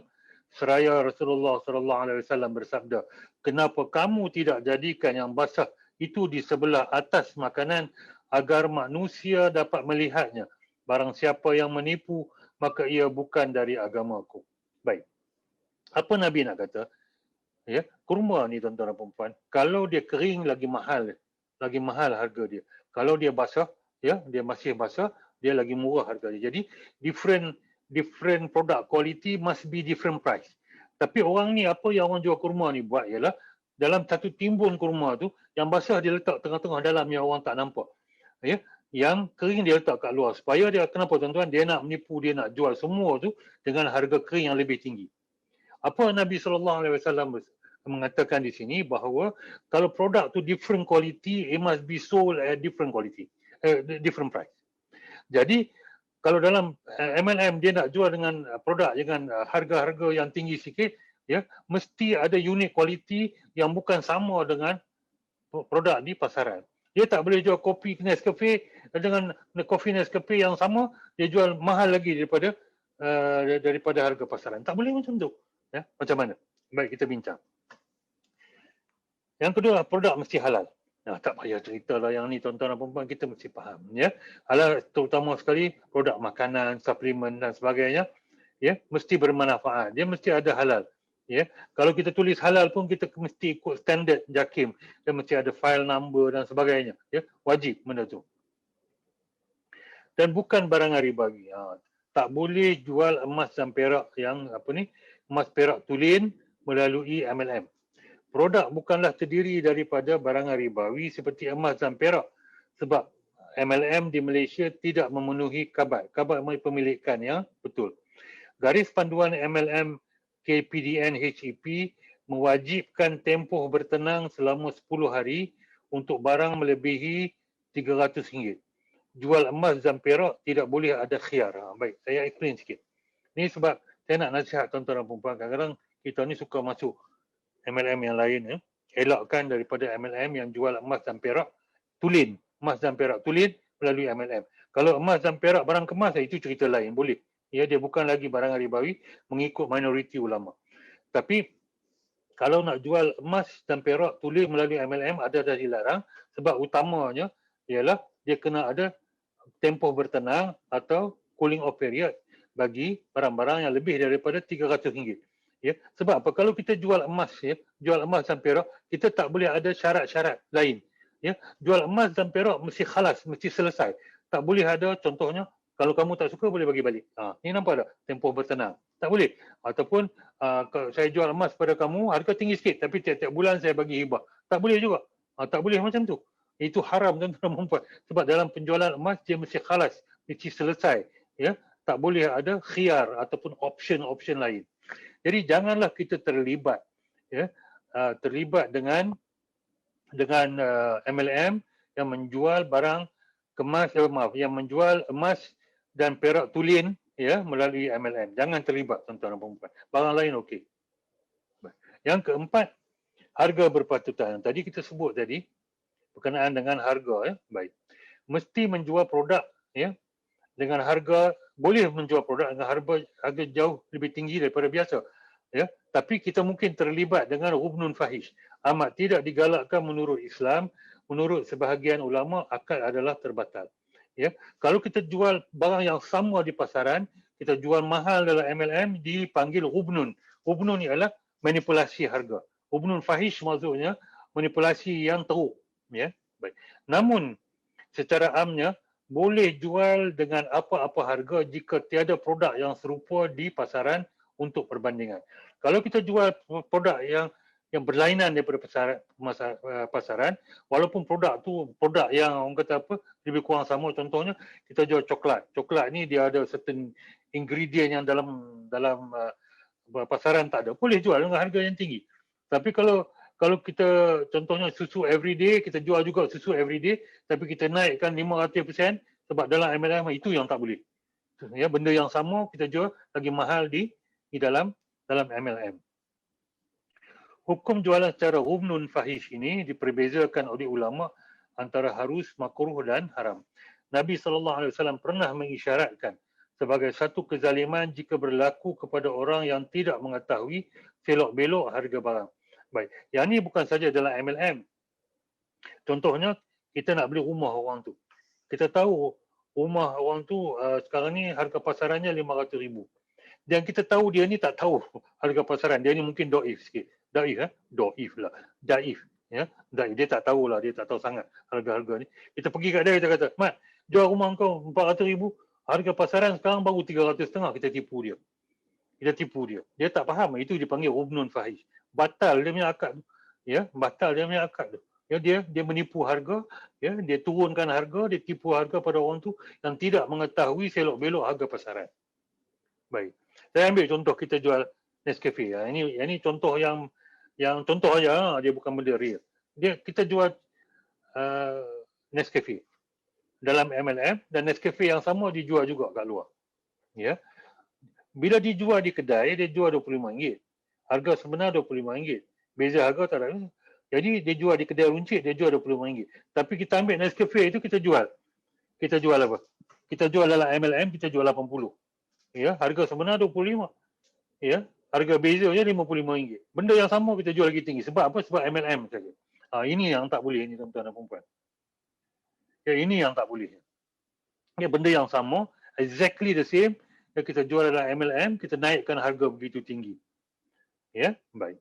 Seraya Rasulullah sallallahu alaihi wasallam bersabda, "Kenapa kamu tidak jadikan yang basah itu di sebelah atas makanan agar manusia dapat melihatnya? Barang siapa yang menipu, maka ia bukan dari agamaku." Baik. Apa Nabi nak kata? Ya, kurma ni tuan-tuan dan puan-puan, kalau dia kering lagi mahal harga dia. Kalau dia basah, ya, dia masih basah, dia lagi murah harga dia. Jadi different product quality must be different price. Tapi orang ni, apa yang orang jual kurma ni buat ialah dalam satu timbun kurma tu, yang basah dia letak tengah-tengah dalam yang orang tak nampak. Ya, yang kering dia letak kat luar. Supaya dia, kenapa tuan-tuan? Dia nak menipu, dia nak jual semua tu dengan harga kering yang lebih tinggi. Apa Nabi SAW mengatakan di sini bahawa kalau produk tu different quality, it must be sold at different quality, different price. Jadi kalau dalam MLM dia nak jual dengan produk dengan harga-harga yang tinggi sikit, ya, mesti ada unit quality yang bukan sama dengan produk di pasaran. Dia tak boleh jual kopi Nescafe dengan kopi Nescafe yang sama, dia jual mahal lagi daripada harga pasaran. Tak boleh macam tu. Ya, macam mana? Baik, kita bincang. Yang kedua, produk mesti halal. Nah, tak payah cerita lah yang ni, tuan-tuan dan puan-puan, kita mesti faham. Ya, halal terutama sekali produk makanan, suplemen dan sebagainya. Ya, mesti bermanfaat. Dia mesti ada halal. Ya, kalau kita tulis halal pun kita mesti ikut standard JAKIM. Dia mesti ada file number dan sebagainya. Ya, wajib benda tu. Dan bukan barangan ribawi. Tak boleh jual emas dan perak yang emas perak tulen melalui MLM. Produk bukanlah terdiri daripada barangan ribawi seperti emas dan perak sebab MLM di Malaysia tidak memenuhi kabat pemilikan yang betul. Garis panduan MLM KPDN HEP mewajibkan tempoh bertenang selama 10 hari untuk barang melebihi RM300. Jual emas dan perak tidak boleh ada khiar. Baik, saya explain sikit. Ini sebab saya nak nasihat tuan-tuan dan puan-puan. Kadang-kadang kita ni suka masuk MLM yang lain. Elakkan daripada MLM yang jual emas dan perak tulen. Emas dan perak tulen melalui MLM. Kalau emas dan perak barang kemas, itu cerita lain. Boleh. Ya, dia bukan lagi barangan ribawi mengikut minoriti ulama. Tapi kalau nak jual emas dan perak tulen melalui MLM ada dah dilarang sebab utamanya ialah dia kena ada tempoh bertenang atau cooling off period bagi barang-barang yang lebih daripada RM300. Ya, sebab apa? Kalau kita jual emas, ya, jual emas dan perak, kita tak boleh ada syarat-syarat lain. Ya, jual emas dan perak mesti khalas, mesti selesai. Tak boleh ada contohnya kalau kamu tak suka boleh bagi balik. Ni nampak tak? Tempoh bertenang. Tak boleh. Ataupun kalau saya jual emas pada kamu, harga tinggi sikit tapi tiap-tiap bulan saya bagi hibah. Tak boleh juga. Tak boleh macam tu. Itu haram tuan-tuan membuat. Sebab dalam penjualan emas dia mesti khalas, mesti selesai. Ya, tak boleh ada khiar ataupun option lain. Jadi janganlah kita terlibat, ya, terlibat dengan MLM yang menjual barang kemas, yang menjual emas dan perak tulen, ya, melalui MLM. Jangan terlibat tuan-tuan dan puan-puan. Barang lain okey. Yang keempat, harga berpatutan. Tadi kita sebut tadi berkenaan dengan harga, ya. Baik. Mesti menjual produk, ya, dengan harga, boleh menjual produk dengan harga jauh lebih tinggi daripada biasa, ya, tapi kita mungkin terlibat dengan hubnun fahish. Amat tidak digalakkan menurut Islam. Menurut sebahagian ulama, akad adalah terbatal. Ya, kalau kita jual barang yang sama di pasaran, kita jual mahal dalam MLM, dipanggil hubnun. Hubnun ialah manipulasi harga. Hubnun fahish maksudnya manipulasi yang teruk, ya. Baik. Namun secara amnya boleh jual dengan apa-apa harga jika tiada produk yang serupa di pasaran untuk perbandingan. Kalau kita jual produk yang berlainan daripada pasaran, walaupun produk tu produk yang orang kata lebih kurang sama, contohnya kita jual coklat. Coklat ni dia ada certain ingredient yang dalam pasaran tak ada. Boleh jual dengan harga yang tinggi. Tapi kalau kita contohnya susu everyday, kita jual juga susu everyday tapi kita naikkan 500% sebab dalam MLM, itu yang tak boleh. Ya, benda yang sama kita jual lagi mahal di dalam MLM. Hukum jualan secara hubnun fahish ini diperbezakan oleh ulama antara harus, makruh dan haram. Nabi SAW pernah mengisyaratkan sebagai satu kezaliman jika berlaku kepada orang yang tidak mengetahui selok-belok harga barang. Baik, yang ni bukan saja dalam MLM. Contohnya, kita nak beli rumah orang tu. Kita tahu rumah orang tu sekarang ni harga pasarannya RM500,000. Dan kita tahu dia ni tak tahu harga pasaran. Dia ni mungkin doif sikit. Doif lah. Daif. Ya? Daif. Dia tak tahulah. Dia tak tahu sangat harga-harga ni. Kita pergi kat dia, kita kata, Mat, jual rumah kau RM400,000. Harga pasaran sekarang baru RM350,000. Kita tipu dia. kita tipu dia. Dia tak faham, itu dipanggil hubnun fahish. Batal dia punya akad tu. Ya, batal dia punya akad tu. Ya, dia menipu harga, ya, dia turunkan harga, dia tipu harga pada orang tu yang tidak mengetahui selok-belok harga pasaran. Baik. Saya ambil contoh kita jual Nescafe. Ya. Ini contoh yang contoh aja, dia bukan benda real. Kita jual Nescafe dalam MLM dan Nescafe yang sama dijual juga kat luar. Ya. Bila dijual di kedai, dia jual RM25. Harga sebenar RM25. Beza harga tak ada. Jadi dia jual di kedai runcit, dia jual RM25. Tapi kita ambil Nescafe itu kita jual. Kita jual apa? Kita jual dalam MLM, kita jual RM80. Ya, harga sebenar RM25. Ya, harga bezanya RM55. Benda yang sama kita jual lagi tinggi. Sebab apa? Sebab MLM saja. Ini yang tak boleh ni tuan-tuan dan puan-puan. Ya, ini yang tak boleh. Ya, benda yang sama, exactly the same, kita jual dalam MLM, kita naikkan harga begitu tinggi. Ya, baik.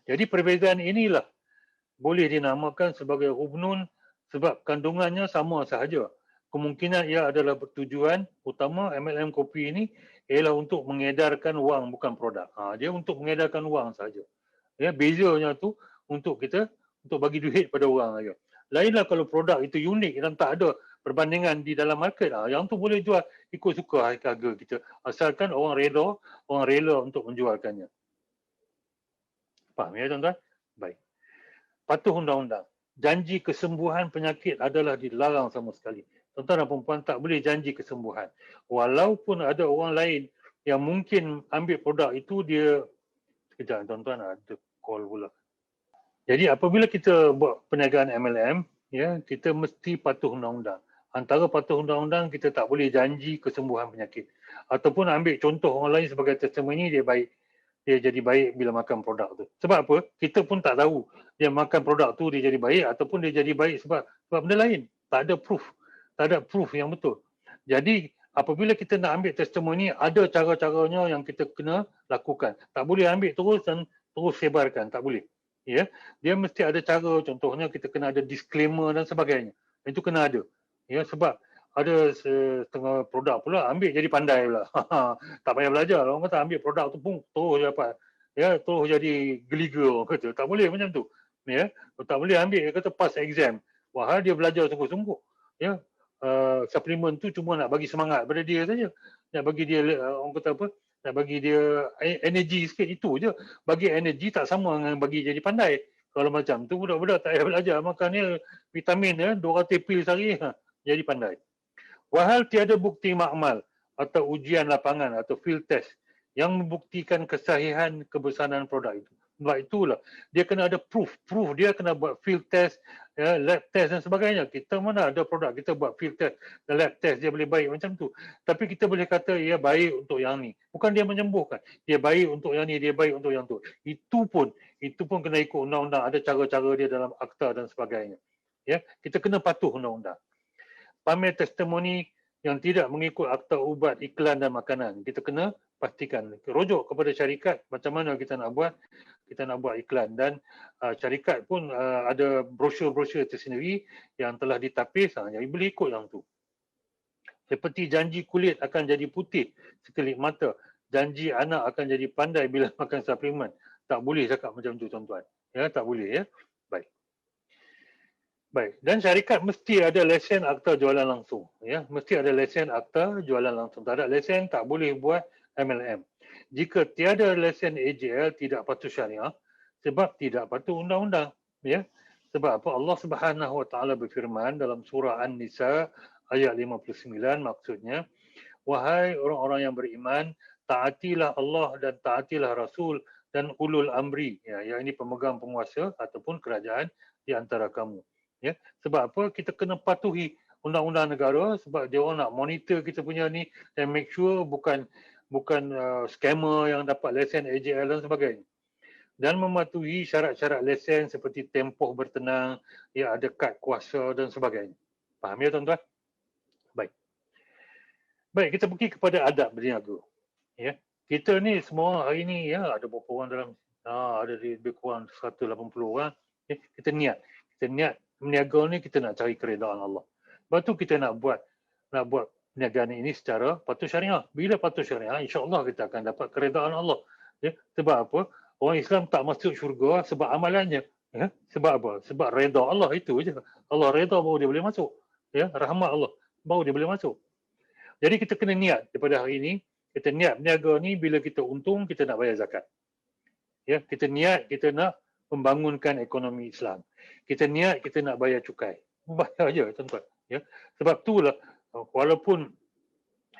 Jadi perbezaan inilah boleh dinamakan sebagai hubnun sebab kandungannya sama sahaja. Kemungkinan ia adalah bertujuan utama MLM kopi ini ialah untuk mengedarkan wang bukan produk. Dia untuk mengedarkan wang sahaja. Ya, bezanya tu untuk bagi duit pada orang saja. Lainlah kalau produk itu unik dan tak ada perbandingan di dalam market, yang tu boleh jual ikut suka harga kita. Asalkan orang rela untuk menjualkannya. Faham ya tuan-tuan? Baik. Patuh undang-undang. Janji kesembuhan penyakit adalah dilarang sama sekali. Tuan-tuan dan perempuan tak boleh janji kesembuhan. Walaupun ada orang lain yang mungkin ambil produk itu, dia... Sekejap tuan-tuan, ada call pula. Jadi apabila kita buat perniagaan MLM, ya, kita mesti patuh undang-undang. Antara patuh undang-undang, kita tak boleh janji kesembuhan penyakit. Ataupun ambil contoh orang lain sebagai testimoni, dia jadi baik bila makan produk tu. Sebab apa? Kita pun tak tahu dia makan produk tu dia jadi baik ataupun dia jadi baik sebab benda lain. Tak ada proof. Tak ada proof yang betul. Jadi apabila kita nak ambil testimoni, ada cara-caranya yang kita kena lakukan. Tak boleh ambil terus dan terus sebarkan. Tak boleh. Ya, dia mesti ada cara. Contohnya kita kena ada disclaimer dan sebagainya. Itu kena ada. Ya, sebab ada setengah produk pula ambil jadi pandai pula. Tak payah belajar. Orang kata ambil produk tu pun terus dapat. Ya, terus jadi geliga orang kata. Tak boleh macam tu. Ya, tak boleh ambil dia kata pass exam. Wah, dia belajar sungguh-sungguh. Ya, suplemen tu cuma nak bagi semangat pada dia saja. Nak bagi dia orang kata apa? Nak bagi dia energi sikit, itu je. Bagi energi tak sama dengan bagi jadi pandai. Kalau macam tu budak-budak tak payah belajar makan ni vitamin 200 pil sehari jadi pandai. Wahal tiada bukti makmal atau ujian lapangan atau field test yang membuktikan kesahihan kebesaran produk itu. Sebab itulah dia kena ada proof. Proof dia kena buat field test, ya, lab test dan sebagainya. Kita mana ada produk kita buat field test dan lab test dia boleh baik macam tu. Tapi kita boleh kata ia baik untuk yang ni. Bukan dia menyembuhkan. Dia baik untuk yang ni, dia baik untuk yang tu. Itu pun kena ikut undang-undang. Ada cara-cara dia dalam akta dan sebagainya. Ya, kita kena patuh undang-undang. Pamer testimoni yang tidak mengikut akta ubat, iklan dan makanan. Kita kena pastikan. Rujuk kepada syarikat macam mana kita nak buat iklan. Dan syarikat pun ada brosur-brosur tersendiri yang telah ditapis. Jadi boleh ikut yang tu. Seperti janji kulit akan jadi putih sekelip mata. Janji anak akan jadi pandai bila makan suplemen. Tak boleh cakap macam tu tuan-tuan. Ya, tak boleh ya. Baik, dan syarikat mesti ada lesen akta jualan langsung. Ya, mesti ada lesen akta jualan langsung. Tak ada lesen, tak boleh buat MLM. Jika tiada lesen AJL, tidak patuh syariah sebab tidak patuh undang-undang. Ya, sebab apa? Allah Subhanahu Wa Taala berfirman dalam surah An-Nisa ayat 59, maksudnya, wahai orang-orang yang beriman, taatilah Allah dan taatilah Rasul dan ulul amri. Ya, yang ini pemegang penguasa ataupun kerajaan di antara kamu. Ya, sebab apa? Kita kena patuhi undang-undang negara sebab dia orang nak monitor kita punya ni dan make sure bukan scammer yang dapat lesen AJL dan sebagainya. Dan mematuhi syarat-syarat lesen seperti tempoh bertenang, ya, ada kad kuasa dan sebagainya. Faham ya tuan-tuan? Baik. Baik, kita pergi kepada adab berniaga. Ya. Kita ni semua hari ni ya ada berapa orang dalam ada lebih kurang 180 orang. Ya, kita niat berniaga ni kita nak cari keredaan Allah. Lepas tu kita nak buat perniagaan ini secara patuh syariah. Bila patuh syariah, insya-Allah kita akan dapat keredaan Allah. Ya, sebab apa? Orang Islam tak masuk syurga sebab amalannya. Ya, sebab apa? Sebab redha Allah, itu je. Allah redha baru dia boleh masuk. Ya, rahmat Allah baru dia boleh masuk. Jadi kita kena niat daripada hari ini, kita niat berniaga ni bila kita untung kita nak bayar zakat. Ya, kita niat kita nak membangunkan ekonomi Islam. Kita niat kita nak bayar cukai. Bayar je tuan-tuan. Ya. Sebab itulah walaupun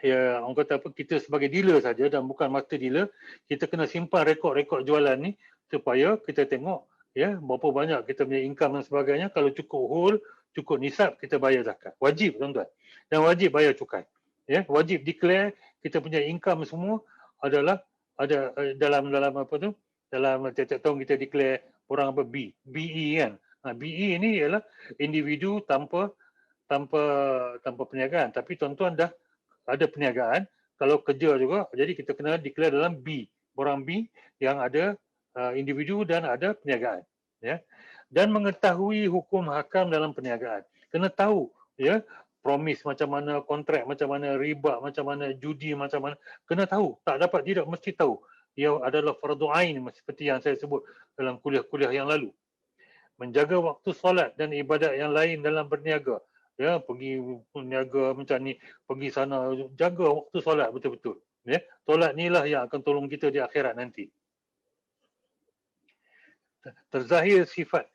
ya orang kata apa, kita sebagai dealer saja dan bukan master dealer, kita kena simpan rekod-rekod jualan ni supaya kita tengok ya berapa banyak kita punya income dan sebagainya. Kalau cukup hold, cukup nisab, kita bayar zakat. Wajib tuan-tuan. Dan wajib bayar cukai. Ya, wajib declare kita punya income semua adalah ada dalam apa tu? Dalam tiap-tiap tahun kita declare orang apa BE kan. BE ini ialah individu tanpa perniagaan. Tapi tuan-tuan dah ada perniagaan, kalau kerja juga, jadi kita kena declare dalam B. Orang B yang ada individu dan ada perniagaan. Ya. Dan mengetahui hukum hakam dalam perniagaan. Kena tahu ya, promise macam mana, kontrak macam mana, riba macam mana, judi macam mana. Kena tahu. Tak dapat tidak, mesti tahu. Ia adalah fardu ain seperti yang saya sebut dalam kuliah-kuliah yang lalu. Menjaga waktu solat dan ibadat yang lain dalam berniaga. Ya, pergi berniaga macam ni, pergi sana, jaga waktu solat betul-betul. Ya, solat inilah yang akan tolong kita di akhirat nanti. Terzahir sifat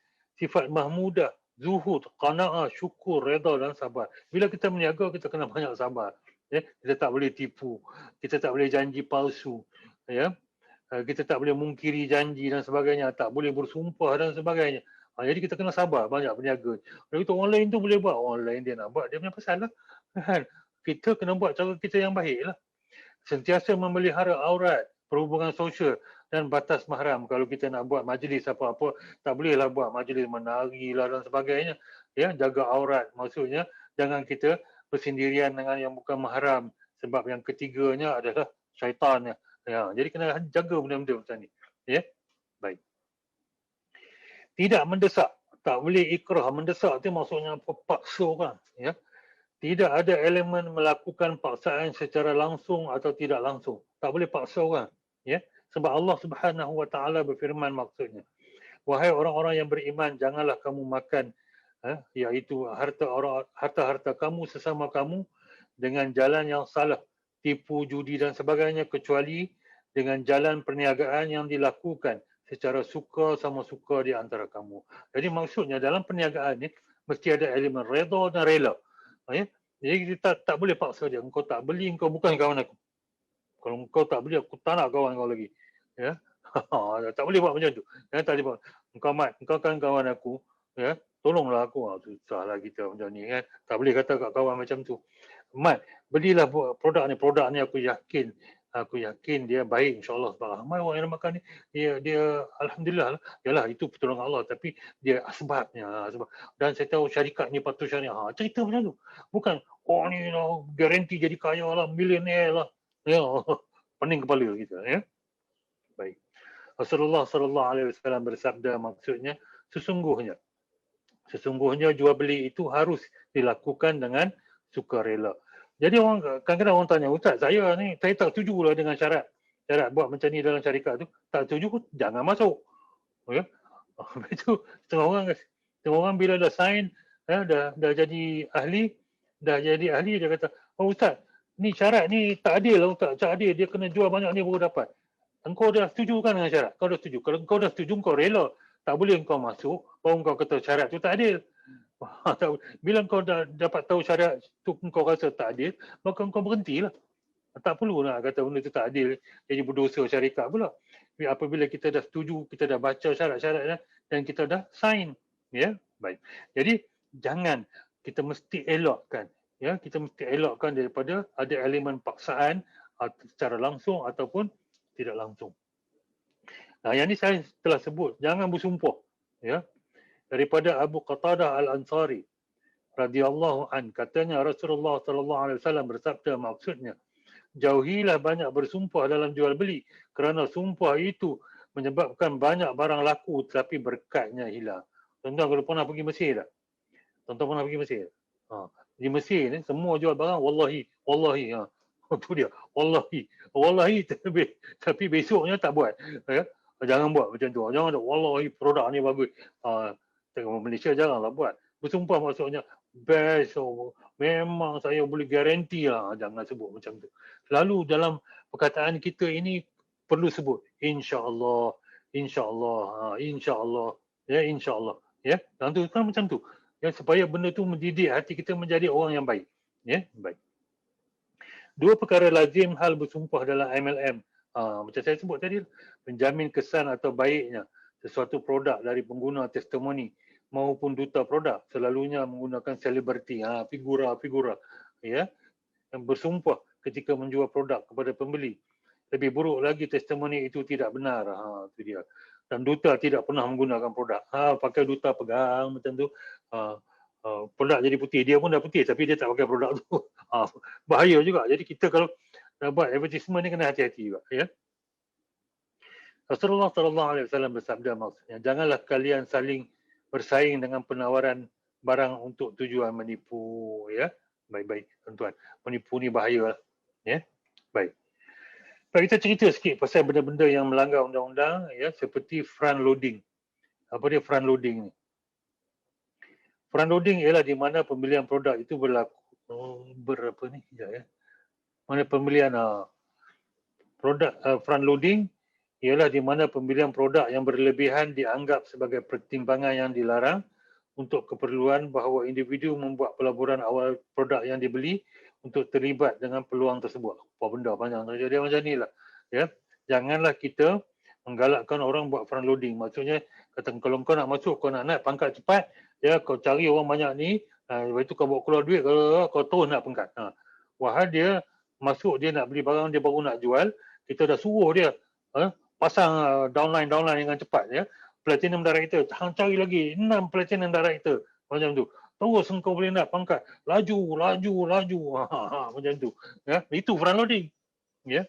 mahmudah, zuhud, qanaah, syukur, redha dan sabar. Bila kita berniaga, kita kena banyak sabar. Ya, kita tak boleh tipu, kita tak boleh janji palsu. Ya, kita tak boleh mungkiri janji dan sebagainya, tak boleh bersumpah dan sebagainya. Jadi kita kena sabar banyak berniaga. Kalau kita orang lain tu boleh buat, orang lain dia nak buat, dia punya pasal lah. Kita kena buat cara kita yang baik lah. Sentiasa memelihara aurat, perhubungan sosial dan batas mahram. Kalau kita nak buat majlis apa-apa, tak bolehlah buat majlis menari lah dan sebagainya. Ya, jaga aurat, maksudnya jangan kita bersendirian dengan yang bukan mahram, sebab yang ketiganya adalah syaitan. Ya, jadi kena jaga benda-benda macam ni. Ya, baik. Tidak mendesak, tak boleh ikrah. Mendesak tu maksudnya paksa kan. Ya, tidak ada elemen melakukan paksaan secara langsung atau tidak langsung. Tak boleh paksa kan. Ya, sebab Allah Subhanahu Wa Taala berfirman maksudnya, wahai orang-orang yang beriman, janganlah kamu makan iaitu harta-harta kamu sesama kamu dengan jalan yang salah, tipu, judi dan sebagainya, kecuali dengan jalan perniagaan yang dilakukan secara suka sama suka di antara kamu. Jadi maksudnya dalam perniagaan ni mesti ada elemen redha dan rela. Ya? Jadi kita tak boleh paksa dia. Engkau tak beli, engkau bukan kawan aku. Kalau engkau tak beli, aku tak nak kawan kau lagi. Ya? Tak boleh buat macam tu. Ya, tak boleh buat. Engkau Mat, engkau kan kawan aku. Ya? Tolonglah aku. Susahlah kita macam ni kan. Tak boleh kata kat kawan macam tu. Mat, belilah produk ni. Produk ni aku yakin dia baik, insyaAllah. Sebab ramai orang yang makan ni, dia Alhamdulillah lah. Yalah, itu pertolongan Allah. Tapi dia asbabnya. Dan saya tahu syarikat ni patuh syariah. Cerita macam tu. Bukan, oh ni lah, garanti jadi kaya lah, milioner lah. Ya, pening kepala kita. Ya. Baik. Rasulullah SAW bersabda, maksudnya, sesungguhnya jual beli itu harus dilakukan dengan sukarela. Jadi kadang-kadang orang tanya, Ustaz, saya tak setuju lah dengan syarat buat macam ni dalam syarikat tu. Tak setuju, jangan masuk. Ya. Itu setengah orang bila dah sign, dah jadi ahli, dia kata, oh Ustaz, ni syarat ni tak adil lah Ustaz, tak adil, dia kena jual banyak ni baru dapat. Engkau dah setuju kan dengan syarat? Kau dah setuju. Kalau engkau dah setuju, engkau rela. Tak boleh engkau masuk, baru engkau kata syarat tu tak adil. Bila engkau dah dapat tahu syarat tu engkau rasa tak adil, maka engkau berhentilah. Tak perlu nak kata benda tu tak adil, jadi berdosa syarikat pula. Apabila kita dah setuju, kita dah baca syarat-syarat dan kita dah sign. Ya, baik. Jadi jangan, kita mesti elakkan. Ya, kita mesti elakkan daripada ada elemen paksaan secara langsung ataupun tidak langsung. Nah, yang ni saya telah sebut, jangan bersumpah. Ya. Daripada Abu Qatadah Al-Ansari radhiyallahu an, katanya Rasulullah sallallahu alaihi wasallam bersabda, maksudnya jauhilah banyak bersumpah dalam jual beli, kerana sumpah itu menyebabkan banyak barang laku tetapi berkatnya hilang. Tuan-tuan kalau pernah pergi Mesir tak? Tuan-tuan pernah pergi Mesir? Di Mesir ni semua jual barang wallahi, wallahi. Ha. Itu dia. Wallahi. Wallahi tapi besoknya tak buat. Ya. Jangan buat macam tu. Jangan ada wallahi produk ni bagus. Malaysia janganlah buat. Bersumpah maksudnya best. Memang saya boleh garanti lah. Jangan sebut macam tu. Lalu dalam perkataan kita ini perlu sebut insya-Allah, insya-Allah, insya-Allah, ya insya-Allah. Ya, dan tu kan macam tu. Ya, supaya benda tu mendidik hati kita menjadi orang yang baik. Ya, baik. Dua perkara lazim hal bersumpah dalam MLM. Macam saya sebut tadi, menjamin kesan atau baiknya sesuatu produk dari pengguna testimoni maupun duta produk selalunya menggunakan selebriti, figura-figura, ya, yang bersumpah ketika menjual produk kepada pembeli. Lebih buruk lagi testimoni itu tidak benar. Itu dia. Dan duta tidak pernah menggunakan produk. Pakai duta pegang macam tu. Produk jadi putih. Dia pun dah putih tapi dia tak pakai produk tu. Bahaya juga. Jadi kita kalau buat advertisement ni kena hati-hati juga. Ya. Rasulullah SAW bersabda maksudnya, janganlah kalian saling bersaing dengan penawaran barang untuk tujuan menipu. Ya. Baik-baik tuan-tuan. Menipu ni bahaya. Ya. Baik. Baik, kita cerita sikit pasal benda-benda yang melanggar undang-undang, ya, seperti front loading. Apa dia front loading ni? Front loading ialah di mana pembelian produk itu berlaku mana pembelian produk front loading ialah di mana pembelian produk yang berlebihan dianggap sebagai pertimbangan yang dilarang untuk keperluan bahawa individu membuat pelaburan awal produk yang dibeli untuk terlibat dengan peluang tersebut. Apa benda banyak terjadi macam ni lah. Ya. Janganlah kita menggalakkan orang buat front loading. Maksudnya, kata kalau kau nak masuk, kau nak naik pangkat cepat, ya, kau cari orang banyak ni, lepas tu kau bawa keluar duit, kau terus nak pangkat. Wahal dia masuk, dia nak beli barang, dia baru nak jual, kita dah suruh dia pasang downline dengan cepat, ya. Platinum director, cari lagi 6 platinum director macam tu. Terus engkau boleh nak pangkat, laju macam tu. Ya, itu front loading. Ya.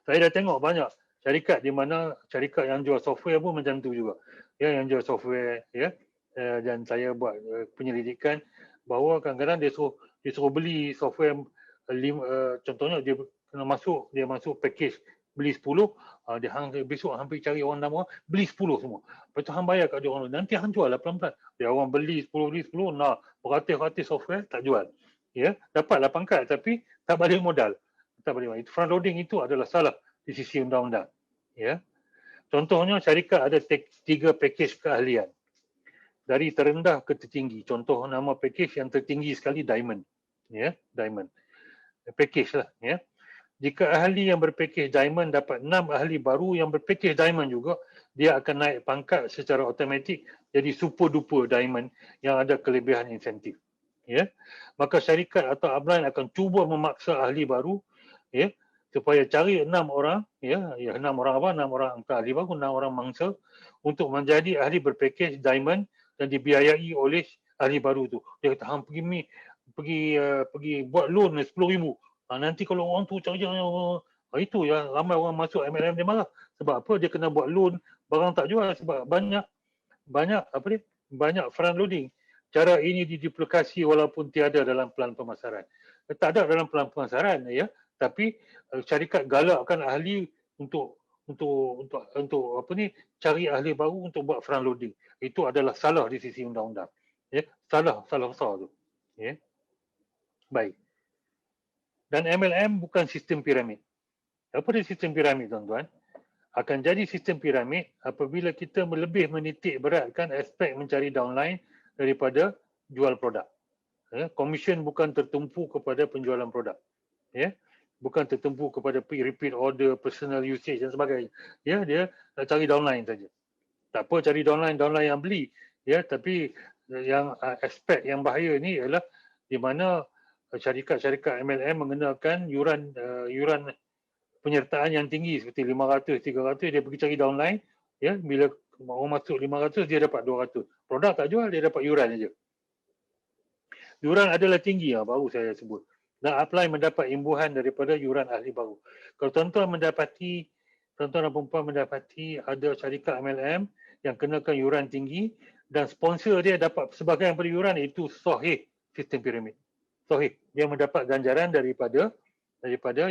Saya dah tengok banyak syarikat di mana syarikat yang jual software pun macam tu juga. Ya, yang jual software, ya. Dan saya buat penyelidikan bahawa kadang-kadang dia suruh beli software, contohnya dia masuk package beli 10, dia besok hampir cari orang nama beli 10 semua. Lepas tu hang bayar kat dia orang, nanti hang jual lah pelan-pelan. Dia orang beli 10, nak beratus-ratus software tak jual. Ya, dapatlah pangkat tapi tak balik modal. Tak balik modal. Front loading itu adalah salah di sisi undang-undang. Ya. Contohnya syarikat ada 3 package keahlian. Dari terendah ke tertinggi. Contoh nama package yang tertinggi sekali Diamond. Ya, Diamond. Package lah, ya. Jika ahli yang berpackage Diamond dapat 6 ahli baru yang berpackage Diamond juga, dia akan naik pangkat secara automatik jadi super duper Diamond yang ada kelebihan insentif. Ya. Maka syarikat atau upline akan cuba memaksa ahli baru, ya, supaya cari 6 orang, ya 6 orang apa? 6 orang ahli baru, 6 orang mangsa untuk menjadi ahli berpackage Diamond dan dibiayai oleh ahli baru tu. Dia kata, hang pergi buat loan 10,000. Nanti kalau orang tu cari itu ya, ramai orang masuk MLM dia marah. Sebab apa? Dia kena buat loan, barang tak jual sebab banyak front loading. Cara ini diduplikasi walaupun tiada dalam pelan pemasaran. Tak ada dalam pelan pemasaran, ya, tapi syarikat galakkan ahli untuk cari ahli baru untuk buat front loading. Itu adalah salah di sisi undang-undang. Ya, salah besar tu. Ya. Baik. Dan MLM bukan sistem piramid. Apa dia sistem piramid, tuan-tuan? Akan jadi sistem piramid apabila kita lebih menitik beratkan aspek mencari downline daripada jual produk. Ya, commission bukan tertumpu kepada penjualan produk. Ya, bukan tertumpu kepada repeat order, personal usage dan sebagainya. Ya, dia nak cari downline saja. Tak apa cari downline yang beli. Ya, tapi yang aspek yang bahaya ni ialah di mana syarikat-syarikat MLM mengenakan yuran penyertaan yang tinggi seperti 500, 300, dia pergi cari downline, ya, bila orang masuk 500 dia dapat 200. Produk tak jual, dia dapat yuran saja. Yuran adalah tinggi, baru saya sebut. Dan upline mendapat imbuhan daripada yuran ahli baru. Kalau tuan-tuan dan perempuan mendapati ada syarikat MLM yang kenakan yuran tinggi dan sponsor dia dapat sebahagian daripada yuran, itu sahih sistem piramid. Sahih. Dia mendapat ganjaran daripada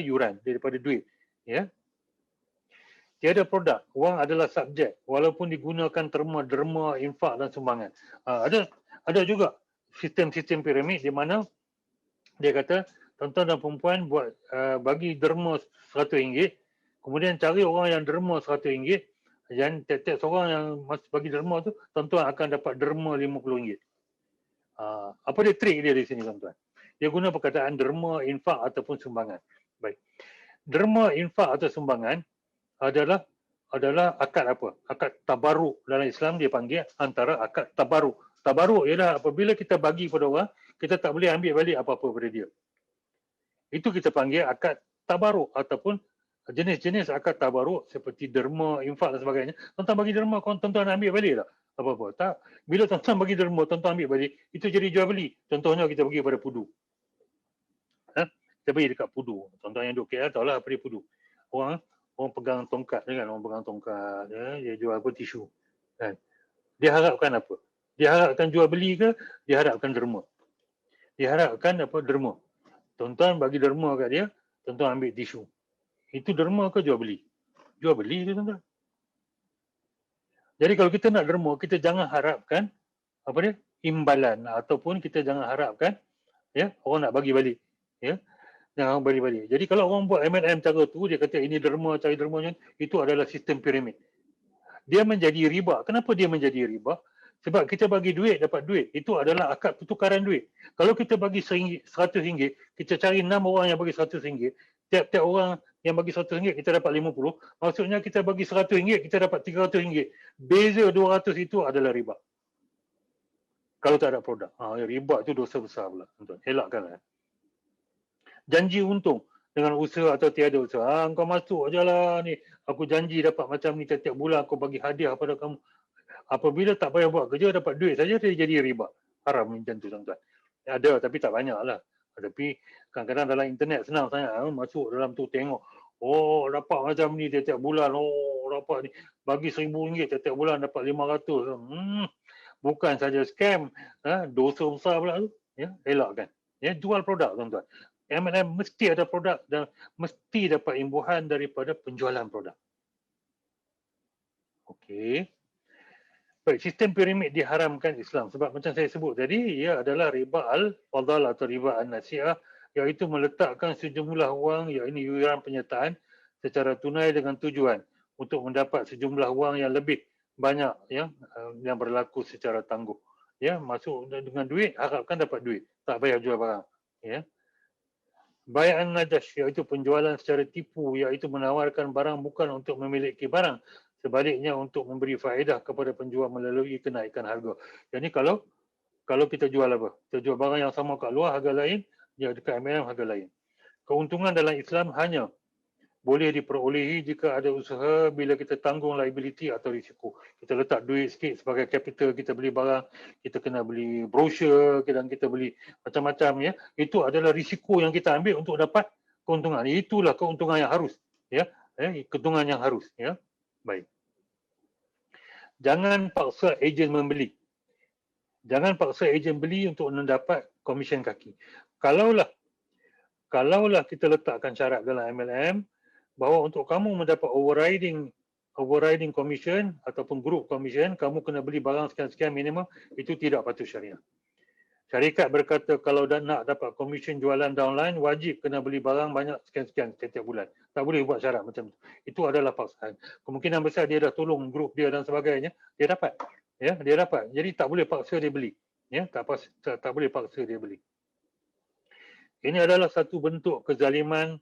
yuran, daripada duit. Ya. Tiada produk. Wang adalah subjek walaupun digunakan terma, derma, infak dan sumbangan. Ada juga sistem-sistem piramid di mana dia kata tuan-tuan dan perempuan buat bagi derma RM100, kemudian cari orang yang derma RM100 dan tiap-tiap seorang yang bagi derma tu tuan-tuan akan dapat derma RM50. Apa dia trik dia di sini tuan-tuan? Dia guna perkataan derma, infak ataupun sumbangan. Baik. Derma, infak atau sumbangan adalah akad apa? Akad tabaruk. Dalam Islam dia panggil antara akad tabaruk. Tabaruk ialah apabila kita bagi pada orang, kita tak boleh ambil balik apa-apa pada dia. Itu kita panggil akad tabaruk ataupun jenis-jenis akad tabaruk seperti derma, infak dan sebagainya. Tuan-tuan bagi derma, tuan-tuan ambil balik tak? Apa-apa. Tak. Bila tuan-tuan bagi derma, tuan-tuan ambil balik, itu jadi jual beli. Contohnya kita pergi pada pudu. Kita pergi dekat pudu. Tuan-tuan yang duduk KL tahulah apa dia pudu. Orang pegang tongkat kan, orang pegang tongkat, dia jual apa tisu. Kan? Dia harapkan apa? Dia harapkan jual beli ke? Dia harapkan derma. Dia harapkan apa? Derma. Tuan-tuan bagi derma kat dia, tuan-tuan ambil tisu. Itu derma ke jual beli? Jual beli tu tuan-tuan. Jadi kalau kita nak derma, kita jangan harapkan apa dia? Imbalan ataupun kita jangan harapkan ya orang nak bagi balik. Ya. Jangan bagi balik. Jadi kalau orang buat MLM cara tu, dia kata ini derma, cari dermanya, itu adalah sistem piramid. Dia menjadi riba. Kenapa dia menjadi riba? Sebab kita bagi duit, dapat duit. Itu adalah akad pertukaran duit. Kalau kita bagi RM100, kita cari 6 orang yang bagi RM100, tiap-tiap orang yang bagi RM100, kita dapat 50. Maksudnya kita bagi RM100, kita dapat RM300. Beza 200 itu adalah riba. Kalau tak ada produk. Riba itu dosa besar pula. Elakkanlah. Janji untung dengan usaha atau tiada usaha. Kau masuk je lah ni. Aku janji dapat macam ni tiap-tiap bulan aku bagi hadiah pada kamu. Apabila tak payah buat kerja, dapat duit saja, dia jadi riba. Haram macam tu tuan-tuan. Ada tapi tak banyak lah. Tapi kadang-kadang dalam internet senang sangat. Masuk dalam tu tengok. Oh dapat macam ni tiap-tiap bulan. Oh dapat ni. Bagi RM1,000 tiap-tiap bulan dapat RM500. Bukan saja scam. Dosa besar pula tu. Ya, elakkan. Ya, jual produk tuan-tuan. MLM mesti ada produk dan mesti dapat imbuhan daripada penjualan produk. Okey. Baik, sistem piramid diharamkan Islam sebab macam saya sebut tadi, ia adalah riba al-fadal atau riba an-nasi'ah, iaitu meletakkan sejumlah wang, iaitu yuran penyertaan secara tunai dengan tujuan untuk mendapat sejumlah wang yang lebih banyak ya, yang berlaku secara tangguh. Ya, masuk dengan duit, harapkan dapat duit, tak payah jual barang. Ya. Bai'an najash, iaitu penjualan secara tipu, iaitu menawarkan barang bukan untuk memiliki barang, sebaliknya untuk memberi faedah kepada penjual melalui kenaikan harga. Jadi kalau kita jual apa? Kita jual barang yang sama kat luar harga lain, ya dekat MLM harga lain. Keuntungan dalam Islam hanya boleh diperolehi jika ada usaha bila kita tanggung liability atau risiko. Kita letak duit sikit sebagai capital, kita beli barang, kita kena beli brochure, dan kita beli macam-macam ya. Itu adalah risiko yang kita ambil untuk dapat keuntungan. Itulah keuntungan yang harus ya. Keuntungan yang harus ya. Baik. Jangan paksa ejen membeli. Jangan paksa ejen beli untuk mendapat komisen kaki. Kalaulah kita letakkan syarat dalam MLM bahawa untuk kamu mendapat overriding commission ataupun group commission, kamu kena beli barang sekian-sekian minimum, itu tidak patut syariah. Syarikat berkata kalau nak dapat komisen jualan downline, wajib kena beli barang banyak sekian-sekian setiap bulan. Tak boleh buat syarat macam itu. Itu adalah paksaan. Kemungkinan besar dia dah tolong grup dia dan sebagainya, dia dapat. Ya, dia dapat. Jadi tak boleh paksa dia beli. Ya, tak boleh paksa dia beli. Ini adalah satu bentuk kezaliman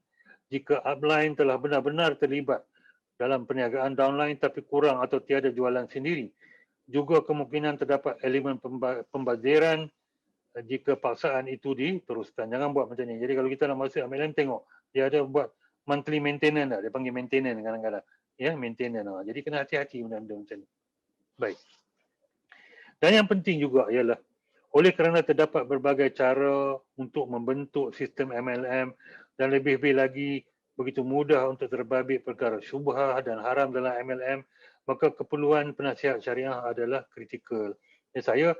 jika upline telah benar-benar terlibat dalam perniagaan downline tapi kurang atau tiada jualan sendiri. Juga kemungkinan terdapat elemen pembaziran jika paksaan itu diteruskan. Jangan buat macam ni. Jadi kalau kita nak masuk MLM, tengok. Dia ada buat monthly maintenance tak? Dia panggil maintenance kadang-kadang. Ya, maintenance. Jadi kena hati-hati benda-benda macam ni. Baik. Dan yang penting juga ialah oleh kerana terdapat berbagai cara untuk membentuk sistem MLM dan lebih-lebih lagi begitu mudah untuk terbabit perkara syubhah dan haram dalam MLM, maka keperluan penasihat syariah adalah kritikal. Saya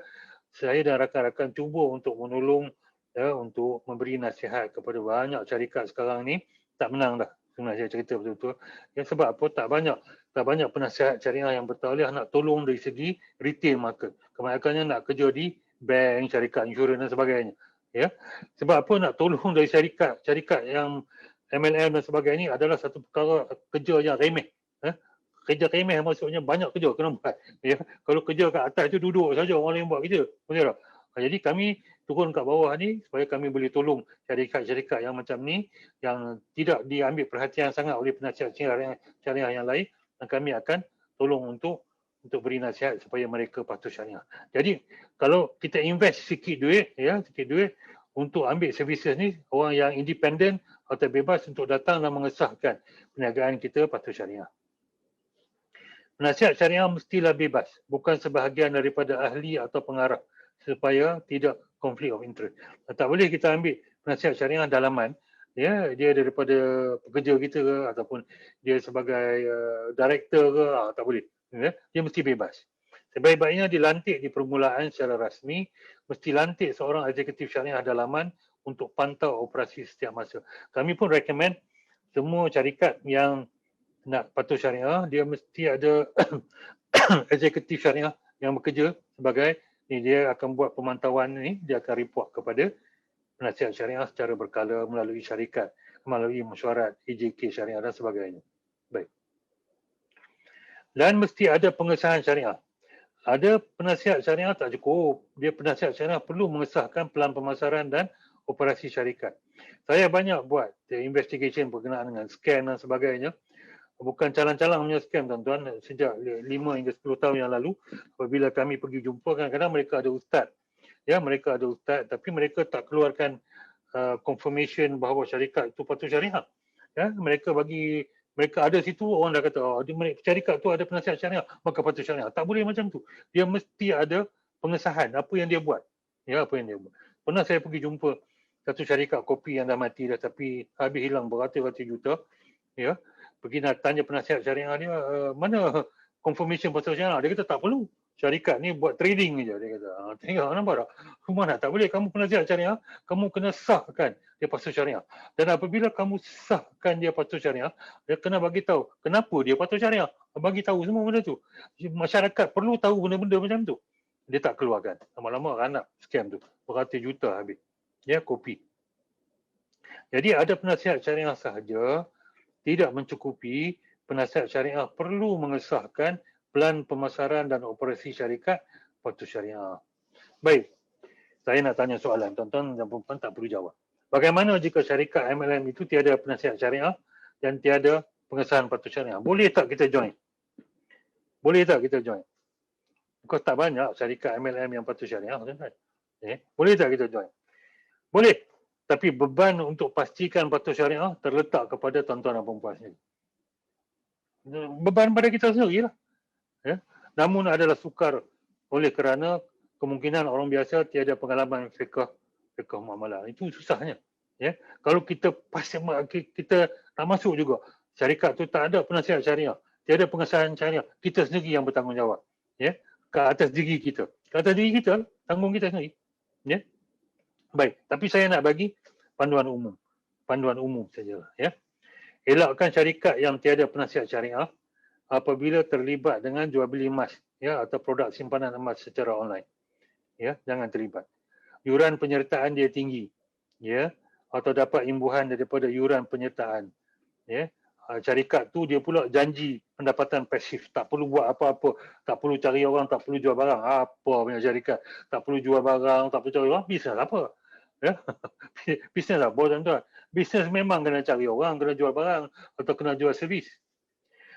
saya dan rakan-rakan cuba untuk menolong, untuk memberi nasihat kepada banyak syarikat sekarang ni. Tak menang dah sebenarnya, saya cerita betul-betul. Ya, sebab apa? Tak banyak penasihat syariah yang bertauliah nak tolong dari segi retail market. Kebanyakannya nak kerja di bank, syarikat insurans dan sebagainya. Ya. Sebab apa? Nak tolong dari syarikat yang MLM dan sebagainya ni adalah satu perkara kerja yang remeh. Kerja remeh maksudnya banyak kerja kena buat. Ya. Kalau kerja kat atas tu duduk saja orang lain buat kerja. Betul tak? Jadi kami turun kat bawah ni supaya kami boleh tolong syarikat-syarikat yang macam ni yang tidak diambil perhatian sangat oleh penasihat syariah yang lain, dan kami akan tolong untuk beri nasihat supaya mereka patuh syariah. Jadi kalau kita invest sikit duit untuk ambil services ni, orang yang independen atau bebas untuk datang dan mengesahkan perniagaan kita patuh syariah. Penasihat syariah mestilah bebas, bukan sebahagian daripada ahli atau pengarah, supaya tidak konflik of interest. Tak boleh kita ambil penasihat syariah dalaman, ya, dia daripada pekerja kita ke ataupun dia sebagai director ke, tak boleh. Ya, dia mesti bebas. Sebaik-baiknya dilantik di permulaan secara rasmi, mesti lantik seorang eksekutif syariah dalaman untuk pantau operasi setiap masa. Kami pun recommend semua syarikat yang nak patuh syariah, dia mesti ada eksekutif syariah yang bekerja sebagai ni, dia akan buat pemantauan ni, dia akan report kepada penasihat syariah secara berkala melalui syarikat, melalui mesyuarat EJK syariah dan sebagainya. Baik. Dan mesti ada pengesahan syariah. Ada penasihat syariah tak cukup. Dia penasihat syariah perlu mengesahkan pelan pemasaran dan operasi syarikat. Saya banyak buat investigation berkenaan dengan scam dan sebagainya. Bukan calang-calang punya scam, tuan-tuan. Sejak 5 hingga 10 tahun yang lalu, apabila kami pergi jumpa, kadang-kadang mereka ada ustaz. Ya, mereka ada ustaz, tapi mereka tak keluarkan confirmation bahawa syarikat itu patuh syariah. Ya, mereka ada situ, orang dah kata, syarikat tu ada penasihat syariah, maka patuh syariah. Tak boleh macam tu. Dia mesti ada pengesahan apa yang dia buat. Ya, apa yang dia buat. Pernah saya pergi jumpa satu syarikat kopi yang dah mati dah, tapi habis hilang beratus-ratus juta. Ya, pergi nak tanya penasihat syariah dia, mana confirmation pasal syariah? Dia kata tak perlu. Syarikat ni buat trading je, dia kata. Tengok, nampak tak? Mana tak boleh, kamu penasihat syariah, kamu kena sahkan dia patuh syariah. Dan apabila kamu sahkan dia patuh syariah, dia kena bagi tahu kenapa dia patuh syariah. Bagi tahu semua benda tu. Masyarakat perlu tahu benda-benda macam tu. Dia tak keluarkan. Lama-lama ranak scam tu. Beratus juta habis. Ya, kopi. Jadi ada penasihat syariah sahaja tidak mencukupi. Penasihat syariah perlu mengesahkan pelan pemasaran dan operasi syarikat patuh syariah. Baik, saya nak tanya soalan. Tuan-tuan dan puan tak perlu jawab. Bagaimana jika syarikat MLM itu tiada penasihat syariah dan tiada pengesahan patuh syariah? Boleh tak kita join? Boleh tak kita join? Because tak banyak syarikat MLM yang patuh syariah. Boleh tak kita join? Boleh. Tapi beban untuk pastikan patuh syariah terletak kepada tuan-tuan dan puan-puan sendiri. Beban pada kita sendiri lah. Ya. Namun adalah sukar oleh kerana kemungkinan orang biasa tiada pengalaman fiqh muamalah. Itu susahnya. Ya. Kalau kita nak masuk juga, syarikat tu tak ada penasihat syariah, tiada pengesahan syariah, kita sendiri yang bertanggungjawab. Ya. Ke atas diri kita. Ke atas diri kita, tanggung kita sendiri. Ya. Baik, tapi saya nak bagi panduan umum. Panduan umum saja. Ya. Elakkan syarikat yang tiada penasihat syariah apabila terlibat dengan jual beli emas, ya, atau produk simpanan emas secara online. Ya, jangan terlibat. Yuran penyertaan dia tinggi, ya, atau dapat imbuhan daripada yuran penyertaan. Ya. Syarikat tu dia pula janji pendapatan pasif, tak perlu buat apa-apa, tak perlu cari orang, tak perlu jual barang. Apa punya syarikat? Tak perlu jual barang, tak perlu cari orang, bisnes apa? Ya. Bisnes apa, tuan-tuan? Bisnes memang kena cari orang, kena jual barang atau kena jual servis.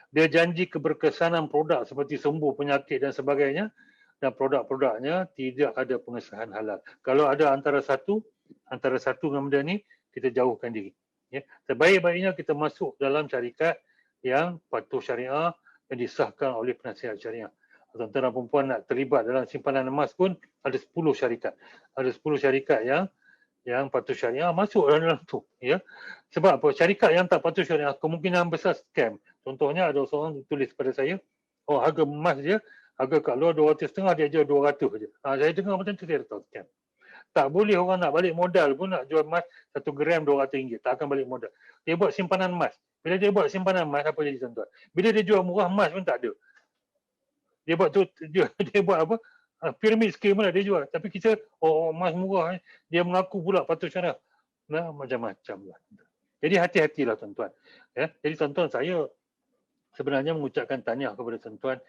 Dia janji keberkesanan produk seperti sembuh penyakit dan sebagainya, dan produk-produknya tidak ada pengesahan halal. Kalau ada antara satu dengan benda ni, kita jauhkan diri. Ya. Sebaik-baiknya kita masuk dalam syarikat yang patuh syariah yang disahkan oleh penasihat syariah. Tuan-tuan dan perempuan nak terlibat dalam simpanan emas pun ada 10 syarikat. Ada 10 syarikat yang patuh syariah masuk dalam tu. Ya. Sebab apa? Syarikat yang tak patuh syariah kemungkinan besar scam. Contohnya ada seorang tulis pada saya, harga emas dia Harga kat luar 250 dia jual 200 je. Saya dengar macam tu saya tahu scam. Tak boleh orang nak balik modal pun nak jual emas 1 gram RM200. Tak akan balik modal. Dia buat simpanan emas. Bila dia buat simpanan emas, apa jadi tuan-tuan? Bila dia jual murah, emas pun tak ada. Dia buat tu, dia buat apa? Pyramid scheme lah dia jual. Tapi kita, emas murah. Dia mengaku pula patut syarah. Nah, macam-macam lah. Jadi hati-hatilah tuan-tuan. Ya? Jadi tuan-tuan, saya sebenarnya mengucapkan tahniah kepada tuan-tuan.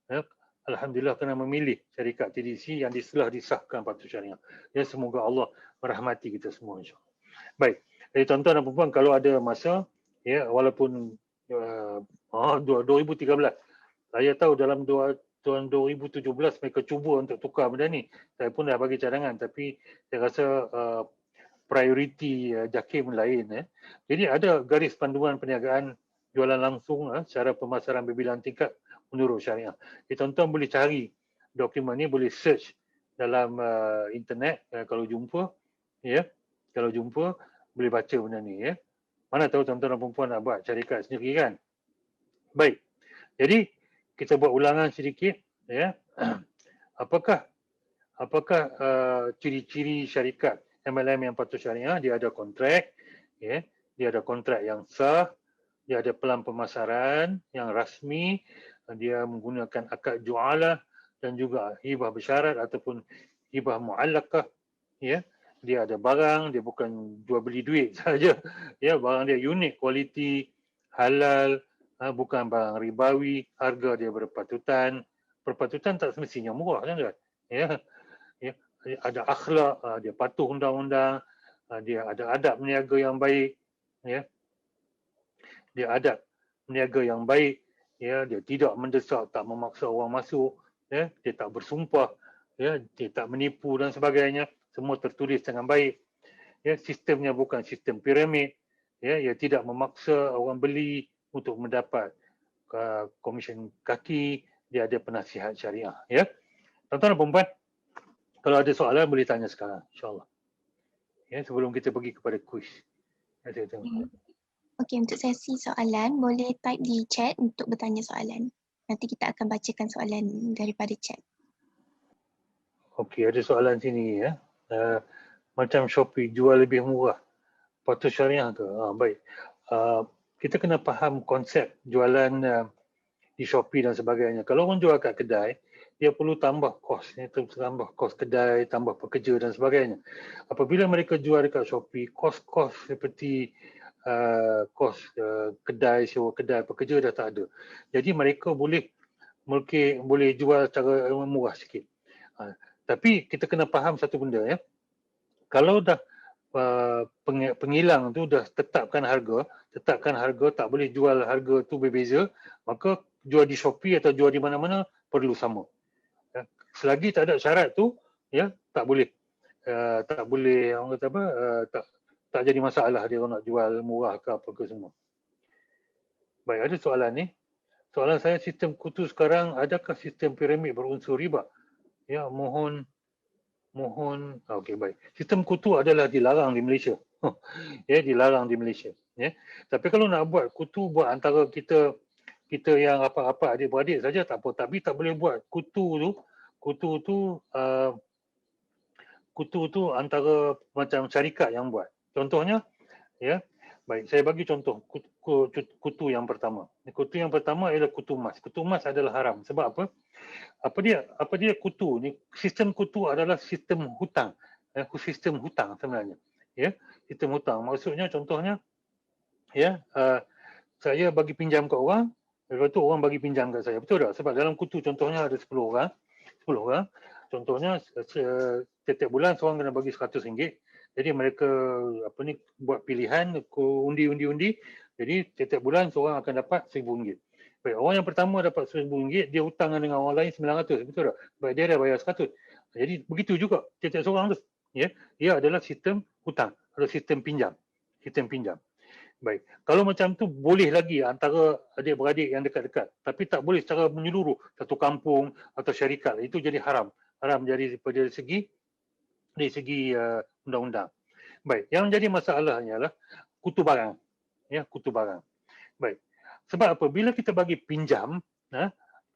Ya? Alhamdulillah kerana memilih syarikat TDC yang telah disahkan patut syariah. Ya, semoga Allah merahmati kita semua insya-Allah. Baik. Jadi tuan-tuan dan puan-puan, kalau ada masa, ya, walaupun 2013, saya tahu dalam tahun 2017 mereka cuba untuk tukar benda ni. Saya pun dah bagi cadangan, tapi saya rasa prioriti JAKIM lain. Jadi ada garis panduan perniagaan jualan langsung secara pemasaran berbilang tingkat menurut syariah. Jadi tuan-tuan boleh cari dokumen ni, boleh search dalam internet kalau jumpa, ya. Kalau jumpa boleh baca benda ni, ya. Mana tahu tuan-tuan dan puan-puan nak buat syarikat sendiri kan. Baik. Jadi kita buat ulangan sedikit, ya. Apakah ciri-ciri syarikat MLM yang patut syariah? Dia ada kontrak, ya. Dia ada kontrak yang sah, dia ada pelan pemasaran yang rasmi, dia menggunakan akad jualah dan juga hibah bersyarat ataupun hibah mu'allaqah, ya. Dia ada barang, dia bukan jual beli duit saja, ya. Barang dia unik, kualiti, halal, bukan barang ribawi, harga dia berpatutan. Berpatutan tak semestinya murah kan, ya. Ya, ada akhlak, dia patuh undang-undang, dia ada adab berniaga yang baik, ya. Dia adab berniaga yang baik, ya, dia tidak mendesak, tak memaksa orang masuk, ya, dia tak bersumpah, ya, dia tak menipu dan sebagainya, semua tertulis dengan baik. Ya, sistemnya bukan sistem piramid, ya, ia tidak memaksa orang beli untuk mendapat komisen kaki, dia ada penasihat syariah, ya. Tuan-tuan dan puan-puan, kalau ada soalan boleh tanya sekarang, insya-Allah. Ya, sebelum kita pergi kepada kuis. Ya, saya tengok. Okey, untuk sesi soalan, boleh type di chat untuk bertanya soalan. Nanti kita akan bacakan soalan daripada chat. Okey, ada soalan sini, ya. Macam Shopee jual lebih murah, patut syariah ke? Baik. Kita kena faham konsep jualan di Shopee dan sebagainya. Kalau orang jual kat kedai, dia perlu tambah kos, tambah kos kedai, tambah pekerja dan sebagainya. Apabila mereka jual dekat Shopee, kos-kos seperti kos kedai, sewa kedai, pekerja dah tak ada. Jadi mereka boleh jual secara murah sikit. Tapi kita kena faham satu benda, ya. Kalau dah pengilang tu dah tetapkan harga, tak boleh jual harga tu berbeza, maka jual di Shopee atau jual di mana-mana perlu sama. Ya. Selagi tak ada syarat tu, ya, tak boleh orang kata apa, tak jadi masalah dia nak jual murah ke apa ke semua. Baik, ada soalan ni. Soalan saya, sistem kutu sekarang, adakah sistem piramid berunsur riba? Ya, mohon okey, baik. Sistem kutu adalah dilarang di Malaysia. Ya, dilarang di Malaysia, ya. Tapi kalau nak buat kutu, buat antara kita yang apa-apa adik-beradik saja tak apa, tapi tak boleh buat kutu tu antara macam syarikat yang buat. Contohnya, ya. Baik, saya bagi contoh kutu yang pertama. Kutu yang pertama ialah kutu emas. Kutu emas adalah haram. Sebab apa? Apa dia kutu ni? Sistem kutu adalah sistem hutang. Sistem hutang sebenarnya. Ya, sistem hutang. Maksudnya contohnya, ya, saya bagi pinjam kat orang, lepas tu orang bagi pinjam kat saya. Betul tak? Sebab dalam kutu contohnya ada 10 orang. Contohnya setiap bulan seorang kena bagi RM100. Jadi mereka buat pilihan, undi. Jadi setiap bulan seorang akan dapat RM1,000. Baik, orang yang pertama dapat RM1,000, dia hutang dengan orang lain RM900, betul tak? Baik, dia dah bayar RM100. Jadi begitu juga setiap seorang tu. Ya, dia adalah sistem hutang atau sistem pinjam. Baik, kalau macam tu boleh lagi antara adik-beradik yang dekat-dekat, tapi tak boleh secara menyeluruh satu kampung atau syarikat. Itu jadi haram. Haram dari segi undang-undang. Baik, yang jadi masalahnya adalah kutu barang. Ya, kutu barang. Baik. Sebab apa? Bila kita bagi pinjam,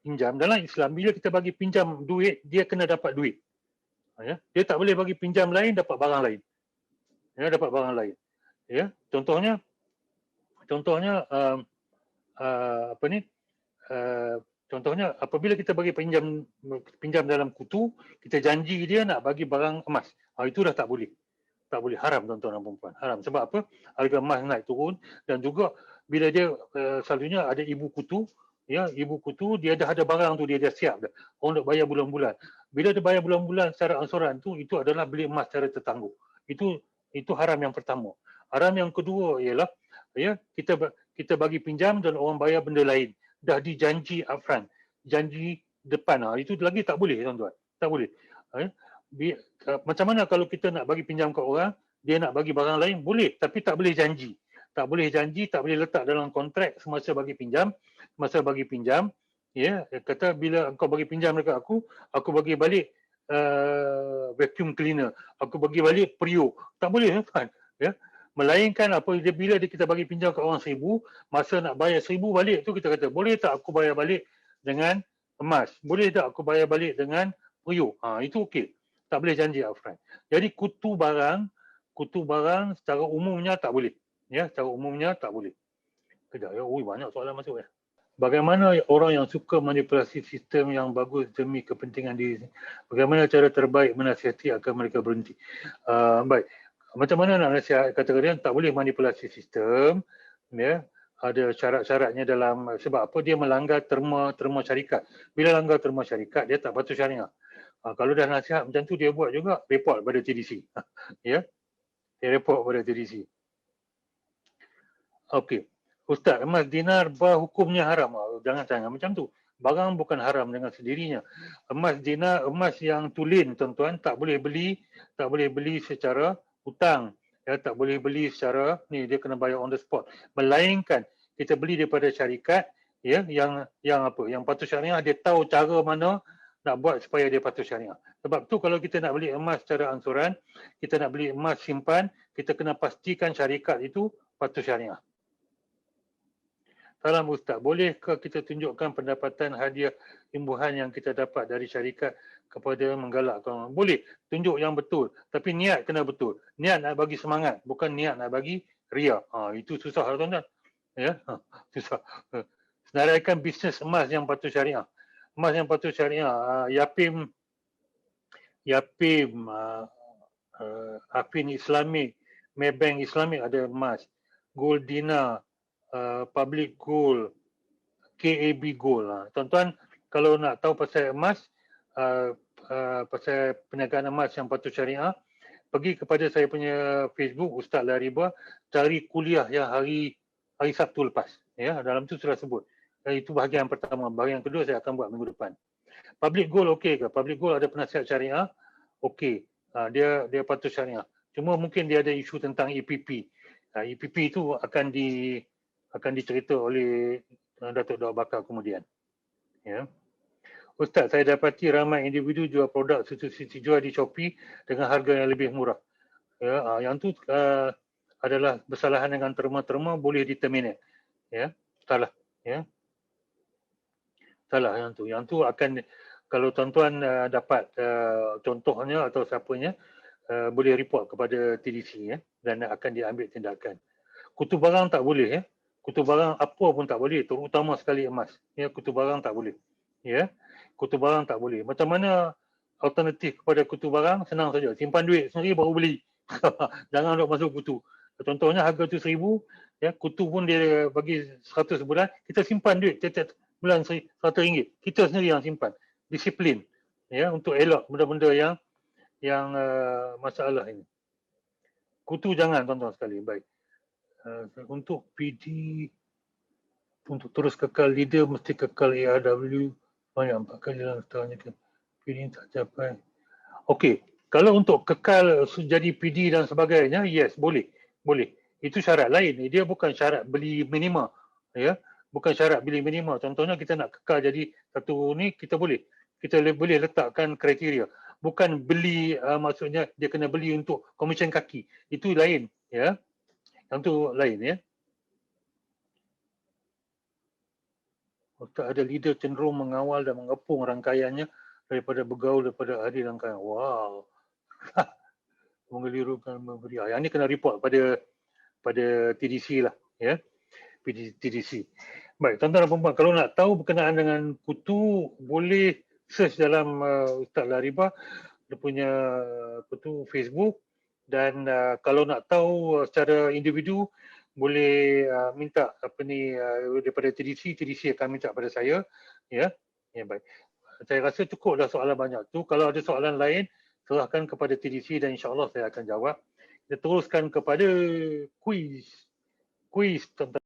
pinjam. Dalam Islam, bila kita bagi pinjam duit, dia kena dapat duit. Ya, dia tak boleh bagi pinjam lain dapat barang lain. Ya, dapat barang lain. Ya, contohnya apa ni? Contohnya apabila kita bagi pinjam dalam kutu, kita janji dia nak bagi barang emas. Itu dah tak boleh. Tak boleh, haram tuan-tuan dan puan-puan. Haram. Sebab apa? Harga emas naik turun, dan juga bila dia selalunya ada ibu kutu, ya, ibu kutu dia dah ada barang tu, dia dah siap dah. Orang nak bayar bulan-bulan. Bila dia bayar bulan-bulan secara angsuran tu, itu adalah beli emas secara tertangguh. Itu haram yang pertama. Haram yang kedua ialah, ya, kita bagi pinjam dan orang bayar benda lain. Dah dijanji upfront, janji depan. Itu lagi tak boleh tuan-tuan. Tak boleh. Macam mana kalau kita nak bagi pinjam ke orang, dia nak bagi barang lain, boleh, tapi tak boleh janji. Tak boleh janji, tak boleh letak dalam kontrak semasa bagi pinjam. Masa bagi pinjam, ya, kata bila kau bagi pinjam dekat aku bagi balik vacuum cleaner, aku bagi balik periuk. Tak boleh kan? Ya. Melainkan bila kita bagi pinjam ke orang 1,000, masa nak bayar 1,000 balik tu kita kata, boleh tak aku bayar balik dengan emas? Boleh tak aku bayar balik dengan periuk? Itu okey. Tak boleh janji upfront. Jadi kutu barang secara umumnya tak boleh. Ya, secara umumnya tak boleh. Kejap ya, banyak soalan masuk ya. Bagaimana orang yang suka manipulasi sistem yang bagus demi kepentingan diri? Bagaimana cara terbaik menasihati agar mereka berhenti? Baik. Macam mana nak nasihat? Kata dia tak boleh manipulasi sistem. Ya, ada syarat-syaratnya dalam, sebab apa? Dia melanggar terma syarikat. Bila langgar terma syarikat, dia tak patuh syariah. Kalau dah nasihat macam tu, dia buat juga, report pada TDC. Ya, dia report pada TDC. Okey. Ustaz, emas dinar bar hukumnya haram. Jangan macam tu. Barang bukan haram dengan sendirinya. Emas dinar, emas yang tulen tuan-tuan, tak boleh beli secara hutang. Ya, tak boleh beli secara ni, dia kena bayar on the spot. Melainkan kita beli daripada syarikat, ya, yang patuh syariah, dia tahu cara mana nak buat supaya dia patuh syariah. Sebab tu kalau kita nak beli emas secara angsuran, kita nak beli emas simpan, kita kena pastikan syarikat itu patuh syariah. Salam Ustaz, bolehkah kita tunjukkan pendapatan hadiah imbuhan yang kita dapat dari syarikat kepada menggalakkan? Boleh, tunjuk yang betul. Tapi niat kena betul. Niat nak bagi semangat, bukan niat nak bagi ria. Itu susah tuan-tuan. Ya, susah. Senaraikan bisnes emas yang patuh syariah. Emas yang patuh syariah, Yapim Afin Islamik, Maybank Islamik ada emas. Gold Dinar, Public Gold, KAB Gold. Tuan-tuan, kalau nak tahu pasal emas, pasal perniagaan emas yang patuh syariah, pergi kepada saya punya Facebook, Ustaz Lariba, cari kuliah yang hari Sabtu lepas. Ya, dalam tu sudah sebut. Itu bahagian pertama. Bahagian kedua saya akan buat minggu depan. Public Gold okey ke? Public Gold ada penasihat syariah, okey. Dia patuh syariah. Cuma mungkin dia ada isu tentang EPP. EPP itu akan dicerita oleh Datuk Dawar Bakar kemudian. Ya. Ustaz, saya dapati ramai individu jual produk susu jual di Shopee dengan harga yang lebih murah. Ya, yang tu adalah bersalahan dengan terma-terma, boleh diterminate. Ya, salah. Ya, salah yang tu. Yang tu akan, kalau tuan-tuan dapat contohnya atau siapanya, boleh report kepada TDC, ya, dan akan diambil tindakan. Kutu barang tak boleh, ya. Kutu barang apa pun tak boleh, terutama sekali emas. Ya, kutu barang tak boleh. Ya, kutu barang tak boleh. Macam mana alternatif kepada kutu barang? Senang saja. Simpan duit sendiri baru beli. Jangan duk masuk kutu. Contohnya harga tu 1,000, ya, kutu pun dia bagi 100 sebulan, kita simpan duit tiap-tiap bulan RM100. Kita sendiri yang simpan. Disiplin. Ya, untuk elak benda-benda yang masalah ini. Kutu jangan tuan-tuan sekali. Baik. Untuk PD, untuk terus kekal leader mesti kekal ARW banyak 4 kali dalam setahunnya. PD tak capai. Okey, kalau untuk kekal jadi PD dan sebagainya, yes, boleh. Boleh. Itu syarat lain. Dia bukan syarat beli minima. Ya, bukan syarat beli minima. Contohnya kita nak kekal jadi satu ni, kita boleh. Kita boleh letakkan kriteria. Bukan beli, maksudnya dia kena beli untuk komisen kaki. Itu lain. Ya, yang tu lain, ya. Ustaz ada leader cenderung mengawal dan mengepung rangkaiannya daripada bergaul daripada ahli rangkaian. Wow. Mengelirukan memberi. Yang ni kena report pada TDC lah, ya. TDC. Baik, tuan-tuan dan puan-puan, kalau nak tahu berkenaan dengan kutu, boleh search dalam Ustaz Laribah, dia punya kutu Facebook, dan kalau nak tahu secara individu, boleh minta daripada TDC akan minta pada saya, ya. Ya, baik. Saya rasa cukup dah soalan banyak tu. Kalau ada soalan lain, serahkan kepada TDC dan insya-Allah saya akan jawab. Kita teruskan kepada kuis. Kuis tentang